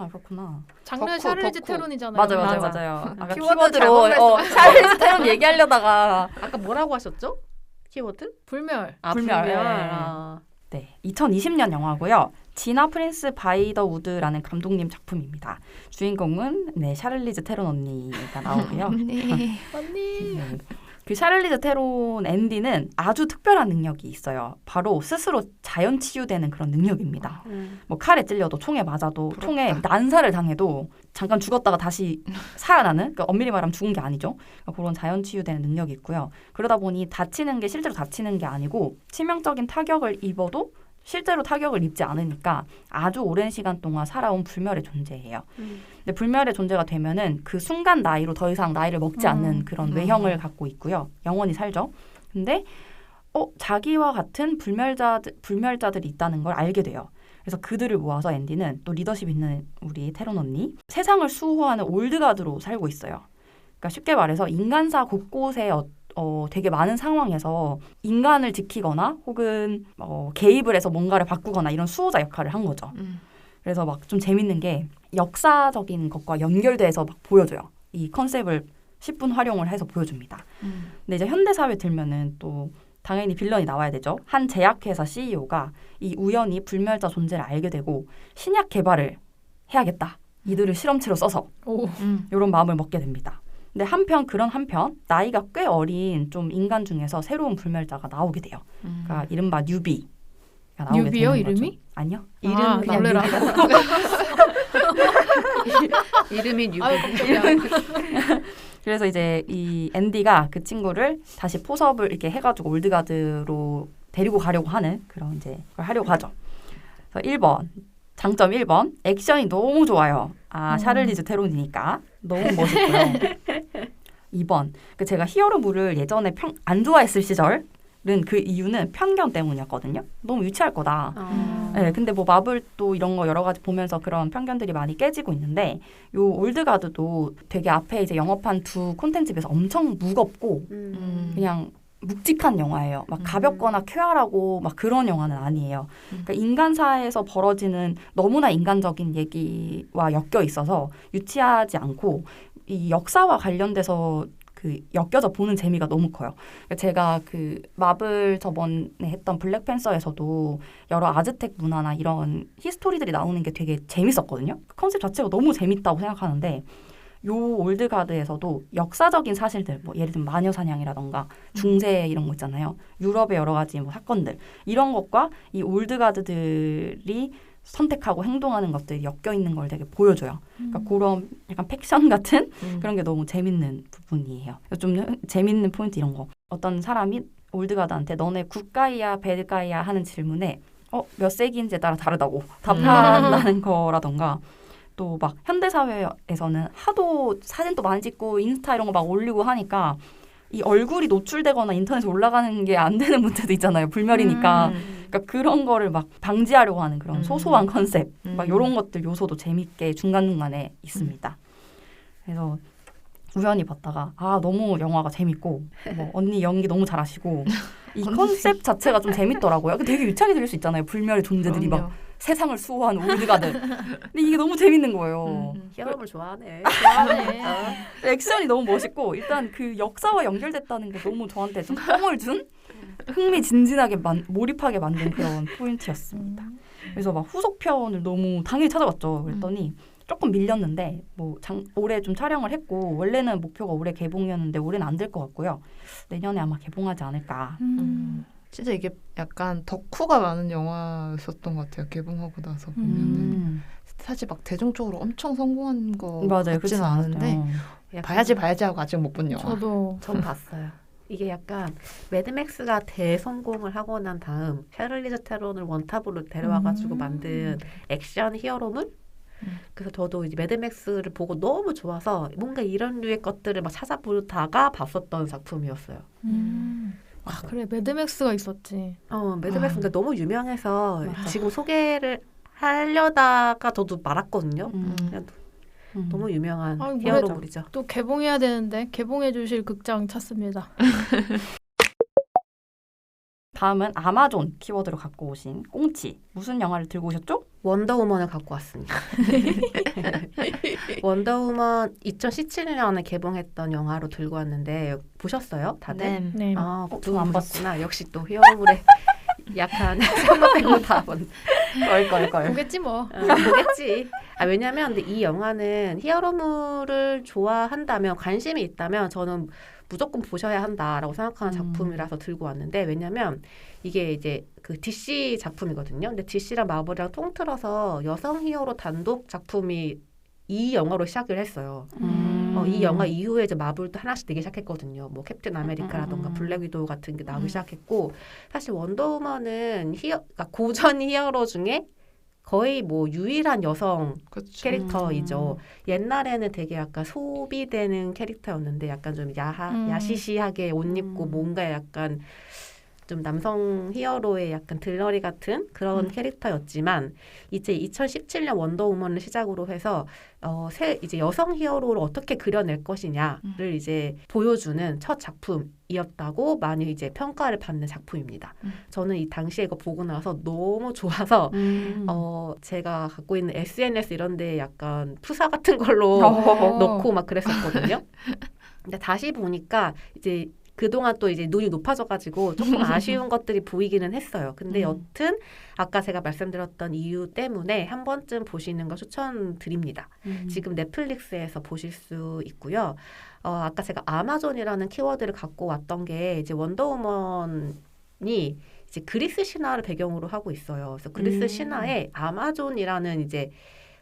그렇구나. 장르 샤를리즈 테론이잖아요. 맞아요. 아까 키워드 키워드로 샤를리즈 테론 얘기하려다가 아까 뭐라고 하셨죠? 키워드? 불멸. 불멸. 네. 네, 2020년 영화고요. 지나 프린스 바이 더 우드라는 감독님 작품입니다. 주인공은 샤를리즈 테론 언니가 나오고요. 언니. 네. 그 샤를리즈 테론 앤디는 아주 특별한 능력이 있어요. 바로 스스로 자연 치유되는 그런 능력입니다. 뭐 칼에 찔려도 총에 맞아도 부럽다. 총에 난사를 당해도 잠깐 죽었다가 다시 살아나는, 그러니까 엄밀히 말하면 죽은 게 아니죠. 그러니까 그런 자연 치유되는 능력이 있고요. 그러다 보니 다치는 게 실제로 다치는 게 아니고 치명적인 타격을 입어도 실제로 타격을 입지 않으니까 아주 오랜 시간 동안 살아온 불멸의 존재예요. 근데 불멸의 존재가 되면은 그 순간 나이로 더 이상 나이를 먹지 않는 그런 외형을 갖고 있고요. 영원히 살죠. 근데 자기와 같은 불멸자들이 있다는 걸 알게 돼요. 그래서 그들을 모아서 앤디는 또 리더십 있는 우리 테론 언니, 세상을 수호하는 올드가드로 살고 있어요. 그러니까 쉽게 말해서 인간사 곳곳에 되게 많은 상황에서 인간을 지키거나 혹은 개입을 해서 뭔가를 바꾸거나 이런 수호자 역할을 한 거죠. 그래서 막 좀 재밌는 게 역사적인 것과 연결돼서 막 보여줘요. 이 컨셉을 10분 활용을 해서 보여줍니다. 근데 이제 현대사회 들면은 또 당연히 빌런이 나와야 되죠. 한 제약회사 CEO가 이 우연히 불멸자 존재를 알게 되고 신약 개발을 해야겠다. 이들을 실험체로 써서 이런 마음을 먹게 됩니다. 근데 그런 한편 나이가 꽤 어린 좀 인간 중에서 새로운 불멸자가 나오게 돼요. 그러니까 이른바 뉴비가 나오게 뉴비요, 되는 거죠. 이름이? 아니요. 이름 그냥 놀래라. 이름이 뉴비. 그래서 이제 이 앤디가 그 친구를 다시 포섭을 이렇게 해가지고 올드가드로 데리고 가려고 하는 그런 이제 걸 하려고 하죠. 그래서 1번 장점 1번 액션이 너무 좋아요. 샤를리즈 테론이니까 너무 멋있고요. 2번 제가 히어로물을 예전에 안 좋아했을 시절은 그 이유는 편견 때문이었거든요. 너무 유치할 거다. 네, 근데 뭐 마블 또 이런 거 여러 가지 보면서 그런 편견들이 많이 깨지고 있는데 요 올드가드도 되게 앞에 이제 영업한 두 콘텐츠에 비해서 엄청 무겁고 그냥 묵직한 영화예요. 막 가볍거나 쾌활하고 막 그런 영화는 아니에요. 그러니까 인간사에서 벌어지는 너무나 인간적인 얘기와 엮여 있어서 유치하지 않고 이 역사와 관련돼서 엮여져 보는 재미가 너무 커요. 그러니까 제가 마블 저번에 했던 블랙팬서에서도 여러 아즈텍 문화나 이런 히스토리들이 나오는 게 되게 재밌었거든요. 컨셉 자체가 너무 재밌다고 생각하는데 요 올드가드에서도 역사적인 사실들, 뭐 예를 들면 마녀사냥이라던가 중세 이런 거 있잖아요. 유럽의 여러 가지 뭐 사건들 이런 것과 이 올드가드들이 선택하고 행동하는 것들이 엮여 있는 걸 되게 보여줘요. 그러니까 그런 약간 팩션 같은 그런 게 너무 재밌는 부분이에요. 좀 재밌는 포인트 이런 거. 어떤 사람이 올드가드한테 너네 굿가이야 배드가이야 하는 질문에 몇 세기인지에 따라 다르다고 답하는 거라던가 또 막 현대사회에서는 하도 사진도 많이 찍고 인스타 이런 거 막 올리고 하니까 이 얼굴이 노출되거나 인터넷에 올라가는 게 안 되는 문제도 있잖아요. 불멸이니까. 그러니까 그런 거를 막 방지하려고 하는 그런 소소한 컨셉, 막 이런 것들 요소도 재밌게 중간중간에 있습니다. 그래서 우연히 봤다가 너무 영화가 재밌고 뭐 언니 연기 너무 잘하시고 이 컨셉 자체가 좀 재밌더라고요. 되게 유치하게 들릴 수 있잖아요. 불멸의 존재들이 그럼요. 막 세상을 수호하는 올드가드. 근데 이게 너무 재밌는 거예요. 히어로물 좋아하네. 액션이 너무 멋있고 일단 그 역사와 연결됐다는 게 너무 저한테 좀 뽕을 준 흥미진진하게 몰입하게 만든 그런 포인트였습니다. 그래서 막 후속편을 너무 당연히 찾아봤죠. 그랬더니 조금 밀렸는데 뭐 올해 좀 촬영을 했고 원래는 목표가 올해 개봉이었는데 올해는 안 될 것 같고요. 내년에 아마 개봉하지 않을까. 진짜 이게 약간 덕후가 많은 영화였었던 것 같아요. 개봉하고 나서 보면은 사실 막 대중적으로 엄청 성공한 거 맞아요. 같지는 않은데 봐야지 하고 아직 못 본 영화. 저도 전 봤어요. 이게 약간 매드맥스가 대성공을 하고 난 다음 샤를리즈 테론을 원탑으로 데려와가지고 만든 액션 히어로물? 그래서 저도 이제 매드맥스를 보고 너무 좋아서 뭔가 이런 류의 것들을 막 찾아보다가 봤었던 작품이었어요. 그래 매드맥스가 있었지. 매드맥스가 너무 유명해서 지금 소개를 하려다가 저도 말았거든요. 그냥 너무 유명한 아, 뭐야, 히어로물이죠. 또 개봉해야 되는데 개봉해 주실 극장 찾습니다. 다음은 아마존 키워드로 갖고 오신 꽁치. 무슨 영화를 들고 오셨죠? 원더우먼을 갖고 왔습니다. 원더우먼 2017년에 개봉했던 영화로 들고 왔는데 보셨어요? 다들? 네. 아, 저는 안 봤구나. 역시 또 히어로물에 약한 상무 빼고 다 본. 걸. 보겠지 뭐. 보겠지. 왜냐면 근데 이 영화는 히어로물을 좋아한다면 관심이 있다면 저는 무조건 보셔야 한다라고 생각하는 작품이라서 들고 왔는데 왜냐면 이게 이제 그 DC 작품이거든요. 근데 DC랑 마블이랑 통틀어서 여성 히어로 단독 작품이 이 영화로 시작을 했어요. 이 영화 이후에 이제 마블도 하나씩 내기 시작했거든요. 뭐 캡틴 아메리카라던가 블랙 위도우 같은 게 나오기 시작했고 사실 원더우먼은 그러니까 고전 히어로 중에 거의 뭐 유일한 여성 캐릭터이죠. 옛날에는 되게 약간 소비되는 캐릭터였는데 약간 좀 야시시하게 옷 입고 뭔가 약간 좀 남성 히어로의 약간 들러리 같은 그런 캐릭터였지만 이제 2017년 원더우먼을 시작으로 해서 이제 여성 히어로를 어떻게 그려낼 것이냐를 이제 보여주는 첫 작품이었다고 많이 이제 평가를 받는 작품입니다. 저는 이 당시에 이거 보고 나서 너무 좋아서 제가 갖고 있는 SNS 이런 데 약간 푸사 같은 걸로 넣고 막 그랬었거든요. 근데 다시 보니까 이제 그동안 또 이제 눈이 높아져가지고 조금 아쉬운 것들이 보이기는 했어요. 근데 여튼 아까 제가 말씀드렸던 이유 때문에 한 번쯤 보시는 거 추천드립니다. 지금 넷플릭스에서 보실 수 있고요. 아까 제가 아마존이라는 키워드를 갖고 왔던 게 이제 원더우먼이 이제 그리스 신화를 배경으로 하고 있어요. 그래서 그리스 신화에 아마존이라는 이제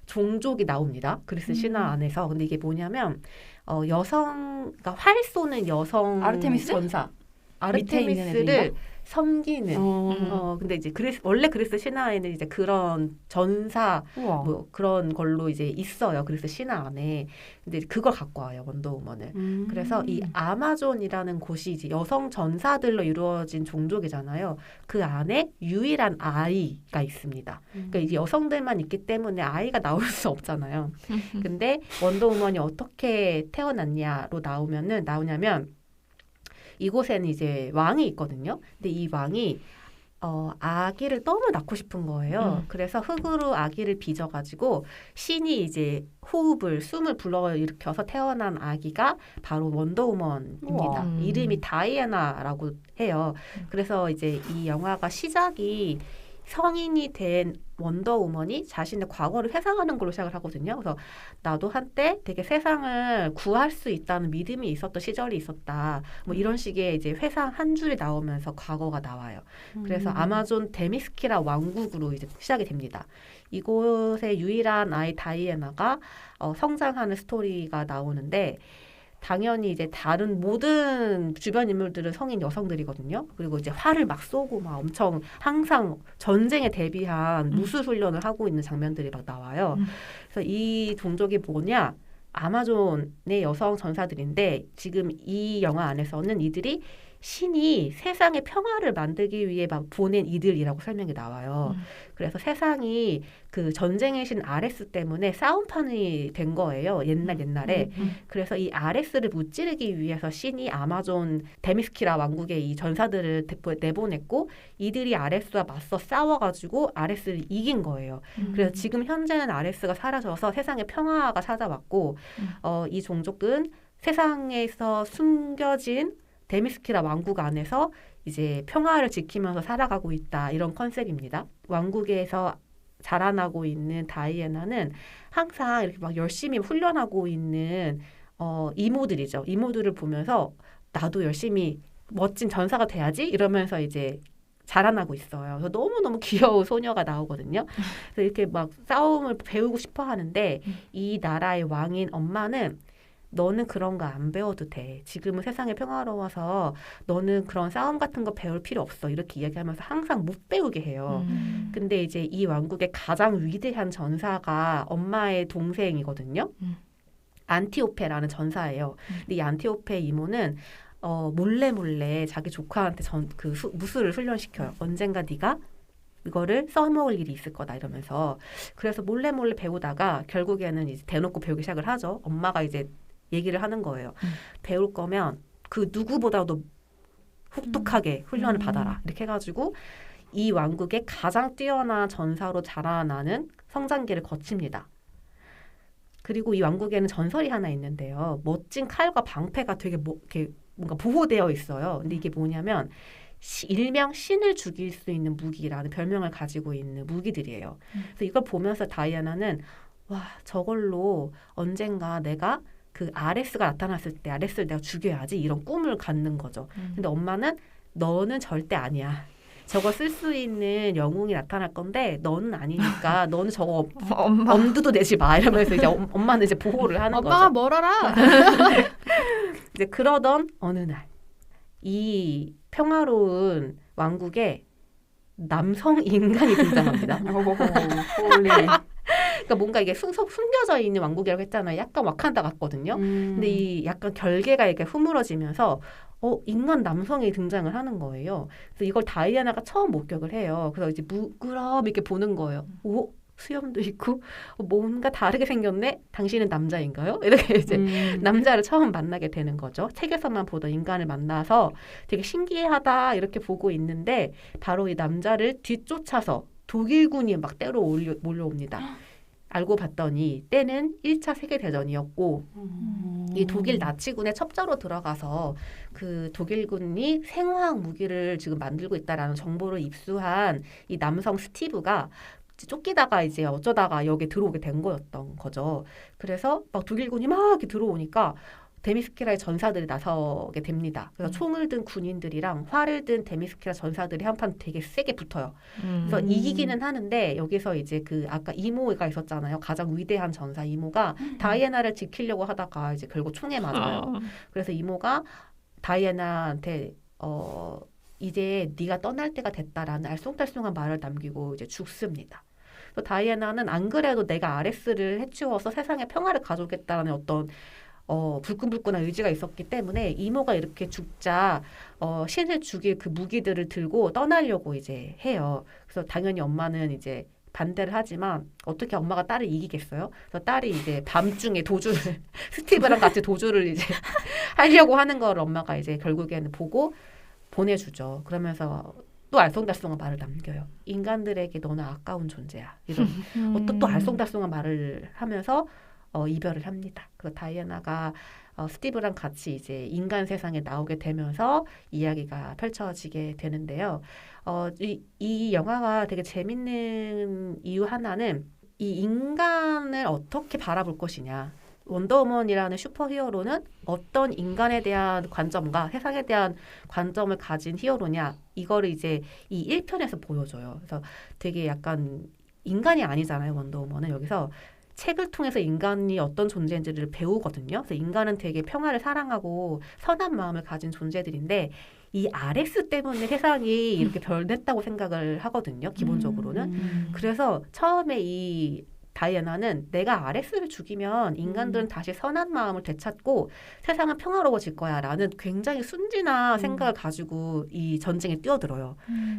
종족이 나옵니다. 그리스 신화 안에서. 근데 이게 뭐냐면 그러니까 활 쏘는 여성 아르테미스? 전사. 아르테미스를 섬기는. 근데 이제 원래 그리스 신화에는 이제 그런 전사 뭐 그런 걸로 이제 있어요. 그리스 신화 안에. 근데 그걸 갖고 와요. 원더우먼을. 그래서 이 아마존이라는 곳이 이제 여성 전사들로 이루어진 종족이잖아요. 그 안에 유일한 아이가 있습니다. 그러니까 이제 여성들만 있기 때문에 아이가 나올 수 없잖아요. 근데 원더우먼이 어떻게 태어났냐로 나오냐면 이곳에는 이제 왕이 있거든요. 근데 이 왕이 아기를 너무 낳고 싶은 거예요. 그래서 흙으로 아기를 빚어가지고 신이 이제 숨을 불러일으켜서 태어난 아기가 바로 원더우먼입니다. 이름이 다이애나라고 해요. 그래서 이제 이 영화가 시작이 성인이 된 원더우먼이 자신의 과거를 회상하는 걸로 시작을 하거든요. 그래서 나도 한때 되게 세상을 구할 수 있다는 믿음이 있었던 시절이 있었다. 뭐 이런 식의 이제 회상 한 줄이 나오면서 과거가 나와요. 그래서 아마존 데미스키라 왕국으로 이제 시작이 됩니다. 이곳의 유일한 아이 다이애나가 성장하는 스토리가 나오는데 당연히 이제 다른 모든 주변 인물들은 성인 여성들이거든요. 그리고 이제 활을 막 쏘고 막 엄청 항상 전쟁에 대비한 무술 훈련을 하고 있는 장면들이 막 나와요. 그래서 이 종족이 뭐냐? 아마존의 여성 전사들인데 지금 이 영화 안에서는 이들이 신이 세상의 평화를 만들기 위해 막 보낸 이들이라고 설명이 나와요. 그래서 세상이 그 전쟁의 신 아레스 때문에 싸움판이 된 거예요. 옛날에. 그래서 이 아레스를 무찌르기 위해서 신이 아마존 데미스키라 왕국의 이 전사들을 내보냈고 이들이 아레스와 맞서 싸워가지고 아레스를 이긴 거예요. 그래서 지금 현재는 아레스가 사라져서 세상에 평화가 찾아왔고 이 종족은 세상에서 숨겨진 데미스키라 왕국 안에서 이제 평화를 지키면서 살아가고 있다. 이런 컨셉입니다. 왕국에서 자라나고 있는 다이애나는 항상 이렇게 막 열심히 훈련하고 있는 이모들이죠. 이모들을 보면서 나도 열심히 멋진 전사가 돼야지 이러면서 이제 자라나고 있어요. 그래서 너무너무 귀여운 소녀가 나오거든요. 그래서 이렇게 막 싸움을 배우고 싶어 하는데 이 나라의 왕인 엄마는 너는 그런 거 안 배워도 돼. 지금은 세상이 평화로워서 너는 그런 싸움 같은 거 배울 필요 없어. 이렇게 이야기하면서 항상 못 배우게 해요. 근데 이제 이 왕국의 가장 위대한 전사가 엄마의 동생이거든요. 안티오페라는 전사예요. 근데 이 안티오페 이모는 몰래 자기 조카한테 무술을 훈련시켜요. 언젠가 네가 이거를 써먹을 일이 있을 거다 이러면서 그래서 몰래 배우다가 결국에는 이제 대놓고 배우기 시작을 하죠. 엄마가 이제 얘기를 하는 거예요. 배울 거면 그 누구보다도 혹독하게 훈련을 받아라. 이렇게 해가지고 이 왕국의 가장 뛰어난 전사로 자라나는 성장기를 거칩니다. 그리고 이 왕국에는 전설이 하나 있는데요. 멋진 칼과 방패가 되게 이렇게 뭔가 보호되어 있어요. 근데 이게 뭐냐면 일명 신을 죽일 수 있는 무기라는 별명을 가지고 있는 무기들이에요. 그래서 이걸 보면서 다이애나는 와, 저걸로 언젠가 내가 그 아레스가 나타났을 때 아레스를 내가 죽여야지 이런 꿈을 갖는 거죠. 근데 엄마는 너는 절대 아니야. 저거 쓸 수 있는 영웅이 나타날 건데 너는 아니니까 너는 저거 엄두도 내지 마 이러면서 이제 엄마는 이제 보호를 하는 거죠. 엄마가 뭘 알아? 이제 그러던 어느 날 이 평화로운 왕국에 남성 인간이 등장합니다. 그러니까 뭔가 이게 숨겨져 있는 왕국이라고 했잖아요. 약간 와칸다 같거든요. 근데 이 약간 결계가 이렇게 흐물어지면서 인간 남성이 등장을 하는 거예요. 그래서 이걸 다이애나가 처음 목격을 해요. 그래서 이제 무그럼 이렇게 보는 거예요. 오, 수염도 있고 뭔가 다르게 생겼네. 당신은 남자인가요? 이렇게 이제 남자를 처음 만나게 되는 거죠. 책에서만 보던 인간을 만나서 되게 신기하다 이렇게 보고 있는데 바로 이 남자를 뒤쫓아서 독일군이 막 때로 몰려옵니다. 알고 봤더니 때는 1차 세계대전이었고 이 독일 나치군의 첩자로 들어가서 그 독일군이 생화학 무기를 지금 만들고 있다라는 정보를 입수한 이 남성 스티브가 쫓기다가 이제 어쩌다가 여기에 들어오게 된 거였던 거죠. 그래서 막 독일군이 막 이렇게 들어오니까 데미스키라의 전사들이 나서게 됩니다. 그래서 총을 든 군인들이랑 활을 든 데미스키라 전사들이 한판 되게 세게 붙어요. 그래서 이기기는 하는데 여기서 이제 그 아까 이모가 있었잖아요. 가장 위대한 전사 이모가 다이애나를 지키려고 하다가 이제 결국 총에 맞아요. 그래서 이모가 다이애나한테 이제 네가 떠날 때가 됐다라는 알쏭달쏭한 말을 남기고 이제 죽습니다. 그래서 다이애나는 안 그래도 내가 아레스를 해치워서 세상에 평화를 가져오겠다라는 어떤 불끈불끈한 의지가 있었기 때문에 이모가 이렇게 죽자 신을 죽일 그 무기들을 들고 떠나려고 이제 해요. 그래서 당연히 엄마는 이제 반대를 하지만 어떻게 엄마가 딸을 이기겠어요? 그래서 딸이 이제 밤중에 도주를 스티브랑 같이 도주를 이제 하려고 하는 걸 엄마가 이제 결국에는 보고 보내주죠. 그러면서 또 알쏭달쏭한 말을 남겨요. 인간들에게 너는 아까운 존재야. 이런 또 알쏭달쏭한 말을 하면서 이별을 합니다. 그래서 다이애나가 스티브랑 같이 이제 인간 세상에 나오게 되면서 이야기가 펼쳐지게 되는데요. 이 영화가 되게 재밌는 이유 하나는 이 인간을 어떻게 바라볼 것이냐. 원더우먼이라는 슈퍼히어로는 어떤 인간에 대한 관점과 세상에 대한 관점을 가진 히어로냐. 이거를 이제 이 1편에서 보여줘요. 그래서 되게 약간 인간이 아니잖아요. 원더우먼은 여기서 책을 통해서 인간이 어떤 존재인지를 배우거든요. 그래서 인간은 되게 평화를 사랑하고 선한 마음을 가진 존재들인데 이 아레스 때문에 세상이 이렇게 변했다고 생각을 하거든요. 기본적으로는. 그래서 처음에 이 다이애나는 내가 아레스를 죽이면 인간들은 다시 선한 마음을 되찾고 세상은 평화로워질 거야 라는 굉장히 순진한 생각을 가지고 이 전쟁에 뛰어들어요.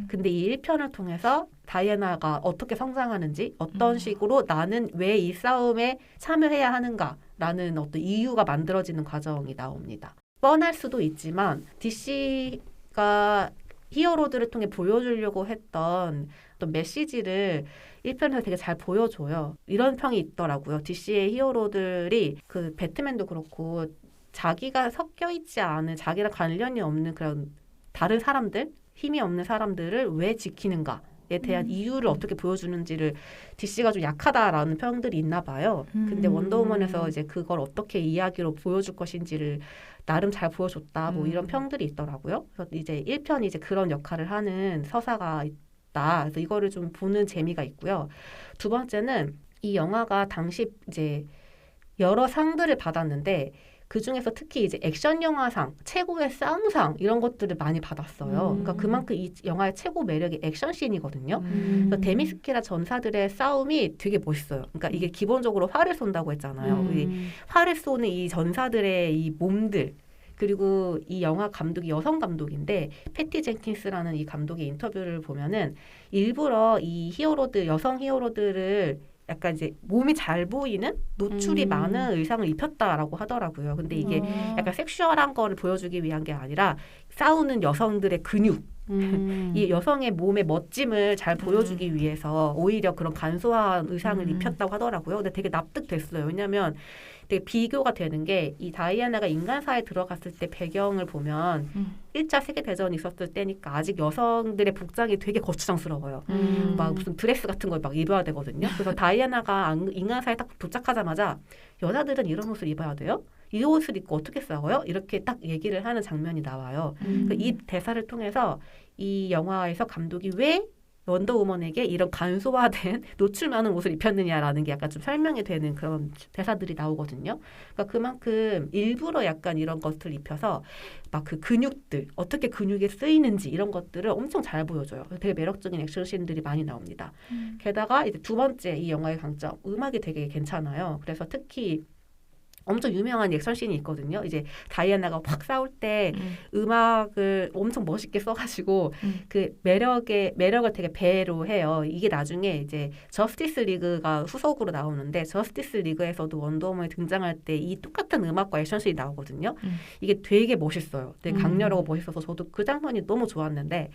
근데 이 1편을 통해서 다이애나가 어떻게 성장하는지 어떤 식으로 나는 왜 이 싸움에 참여해야 하는가라는 어떤 이유가 만들어지는 과정이 나옵니다. 뻔할 수도 있지만 DC가 히어로들을 통해 보여주려고 했던 어떤 메시지를 1편에서 되게 잘 보여줘요. 이런 평이 있더라고요. DC의 히어로들이 그 배트맨도 그렇고 자기가 섞여 있지 않은 자기랑 관련이 없는 그런 다른 사람들, 힘이 없는 사람들을 왜 지키는가에 대한 이유를 어떻게 보여주는지를 DC가 좀 약하다라는 평들이 있나 봐요. 근데 원더우먼에서 이제 그걸 어떻게 이야기로 보여줄 것인지를 나름 잘 보여줬다. 뭐 이런 평들이 있더라고요. 그래서 이제 1편이 이제 그런 역할을 하는 서사가 있다. 그래서 이거를 좀 보는 재미가 있고요. 두 번째는 이 영화가 당시 이제 여러 상들을 받았는데 그 중에서 특히 이제 액션 영화상, 최고의 싸움상 이런 것들을 많이 받았어요. 그러니까 그만큼 이 영화의 최고 매력이 액션 씬이거든요. 그래서 데미스키라 전사들의 싸움이 되게 멋있어요. 그러니까 이게 기본적으로 활을 쏜다고 했잖아요. 이 활을 쏘는 이 전사들의 이 몸들 그리고 이 영화 감독이 여성 감독인데 패티 젠킨스라는 이 감독의 인터뷰를 보면은 일부러 이 히어로들 여성 히어로들을 약간 이제 몸이 잘 보이는 노출이 많은 의상을 입혔다라고 하더라고요. 근데 이게 약간 섹슈얼한 거를 보여주기 위한 게 아니라 싸우는 여성들의 근육 이 여성의 몸의 멋짐을 잘 보여주기 위해서 오히려 그런 간소한 의상을 입혔다고 하더라고요. 근데 되게 납득됐어요. 왜냐하면 되게 비교가 되는 게 이 다이애나가 인간사에 들어갔을 때 배경을 보면 1차 세계대전이 있었을 때니까 아직 여성들의 복장이 되게 거추장스러워요. 막 무슨 드레스 같은 걸 막 입어야 되거든요. 그래서 다이애나가 인간사에 딱 도착하자마자 여자들은 이런 옷을 입어야 돼요? 이 옷을 입고 어떻게 싸워요? 이렇게 딱 얘기를 하는 장면이 나와요. 이 대사를 통해서 이 영화에서 감독이 왜 원더우먼에게 이런 간소화된 노출 많은 옷을 입혔느냐라는 게 약간 좀 설명이 되는 그런 대사들이 나오거든요. 그러니까 그만큼 일부러 약간 이런 것들을 입혀서 막 그 근육들, 어떻게 근육이 쓰이는지 이런 것들을 엄청 잘 보여줘요. 되게 매력적인 액션씬들이 많이 나옵니다. 게다가 이제 두 번째 이 영화의 강점, 음악이 되게 괜찮아요. 그래서 특히 엄청 유명한 액션씬이 있거든요. 이제 다이애나가 확 싸울 때 음악을 엄청 멋있게 써가지고 그 매력을 되게 배로 해요. 이게 나중에 이제 저스티스 리그가 후속으로 나오는데 저스티스 리그에서도 원더우먼이 등장할 때 이 똑같은 음악과 액션씬이 나오거든요. 이게 되게 멋있어요. 되게 강렬하고 멋있어서 저도 그 장면이 너무 좋았는데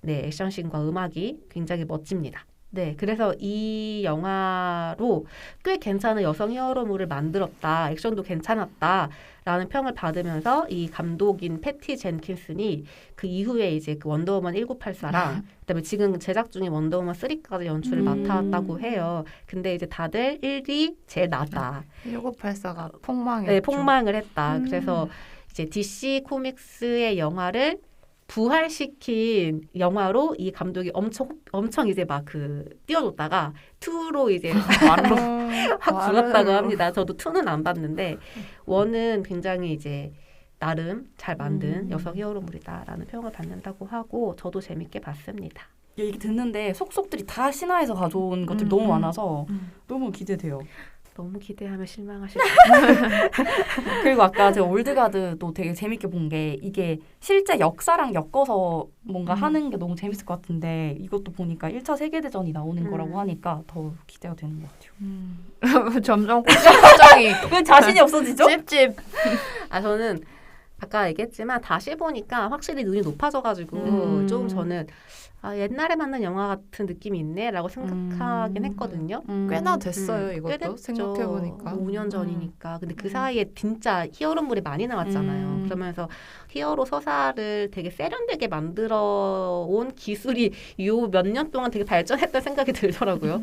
네, 액션씬과 음악이 굉장히 멋집니다. 네, 그래서 이 영화로 꽤 괜찮은 여성 히어로물을 만들었다, 액션도 괜찮았다라는 평을 받으면서 이 감독인 패티 젠킨슨이 그 이후에 이제 그 원더우먼 1984랑 그다음에 지금 제작 중인 원더우먼 3까지 연출을 맡았다고 해요. 근데 이제 다들 1이 제일 낫다. 1984가 폭망했죠. 네, 폭망을 했다. 그래서 이제 DC 코믹스의 영화를 부활시킨 영화로 이 감독이 엄청 이제 막 그 띄워줬다가 2로 이제 확 죽었다고 합니다. 저도 2는 안 봤는데 1은 굉장히 이제 나름 잘 만든 여성 히어로물이다라는 평을 받는다고 하고 저도 재밌게 봤습니다. 얘기 듣는데 속속들이 다 신화에서 가져온 것들이 너무 많아서 너무 기대돼요. 너무 기대하면 실망하실 그리고 아까 제가 올드가드도 되게 재밌게 본 게 이게 실제 역사랑 엮어서 뭔가 하는 게 너무 재밌을 것 같은데 이것도 보니까 1차 세계대전이 나오는 거라고 하니까 더 기대가 되는 것 같아요. 점점 표정이 왜 자신이 없어지죠? 찝찝. 저는 아까 얘기했지만 다시 보니까 확실히 눈이 높아져가지고 좀 저는 옛날에 만난 영화 같은 느낌이 있네라고 생각하긴 했거든요. 꽤나 됐어요. 이것도 꽤 됐죠. 생각해보니까 5년 전이니까. 근데 그 사이에 진짜 히어로물이 많이 나왔잖아요. 그러면서 히어로 서사를 되게 세련되게 만들어 온 기술이 요 몇 년 동안 되게 발전했다는 생각이 들더라고요.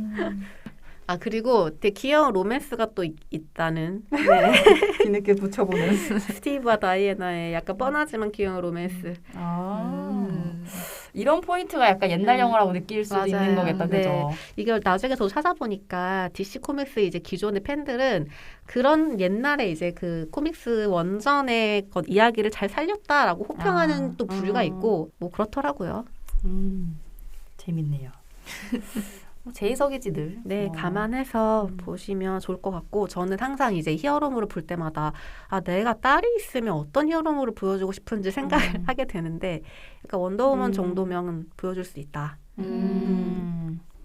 그리고 되게 귀여운 로맨스가 또 있다는. 네. 뒤늦게 붙여보는. 스티브와 다이애나의 약간 뻔하지만 귀여운 로맨스. 이런 포인트가 약간 옛날 영화라고 느낄 수도 있는 거겠다. 네. 그죠? 이걸 나중에 저 찾아보니까 DC 코믹스 이제 기존의 팬들은 그런 옛날에 이제 그 코믹스 원전의 것 이야기를 잘 살렸다라고 호평하는 또 부류가 있고 뭐 그렇더라고요. 재밌네요. 제이석이지 늘. 네, 감안해서 보시면 좋을 것 같고 저는 항상 이제 히어로물을 볼 때마다 내가 딸이 있으면 어떤 히어로물을 보여주고 싶은지 생각을 하게 되는데 그러니까 원더우먼 정도면 보여줄 수 있다.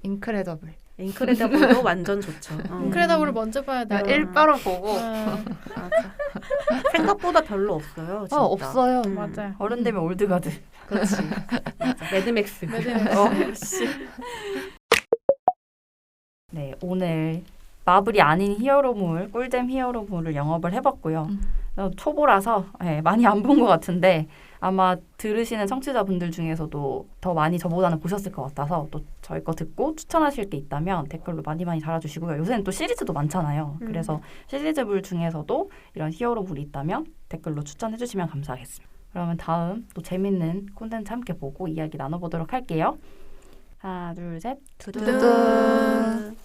인크레더블. 인크레더블도 완전 좋죠. 인크레더블을 먼저 봐야 돼요. 1바로 보고 맞아. 생각보다 별로 없어요. 진짜. 없어요. 맞아요. 어른 되면 올드가드. 그렇지. 맞아. 매드맥스. 네, 오늘 마블이 아닌 히어로물, 꿀잼 히어로물을 영업을 해봤고요. 초보라서 많이 안 본 것 같은데 아마 들으시는 청취자분들 중에서도 더 많이 저보다는 보셨을 것 같아서 또 저희 거 듣고 추천하실 게 있다면 댓글로 많이 달아주시고요. 요새는 또 시리즈도 많잖아요. 그래서 시리즈물 중에서도 이런 히어로물이 있다면 댓글로 추천해주시면 감사하겠습니다. 그러면 다음 또 재밌는 콘텐츠 함께 보고 이야기 나눠보도록 할게요. 하나, 둘, 셋. 두둔.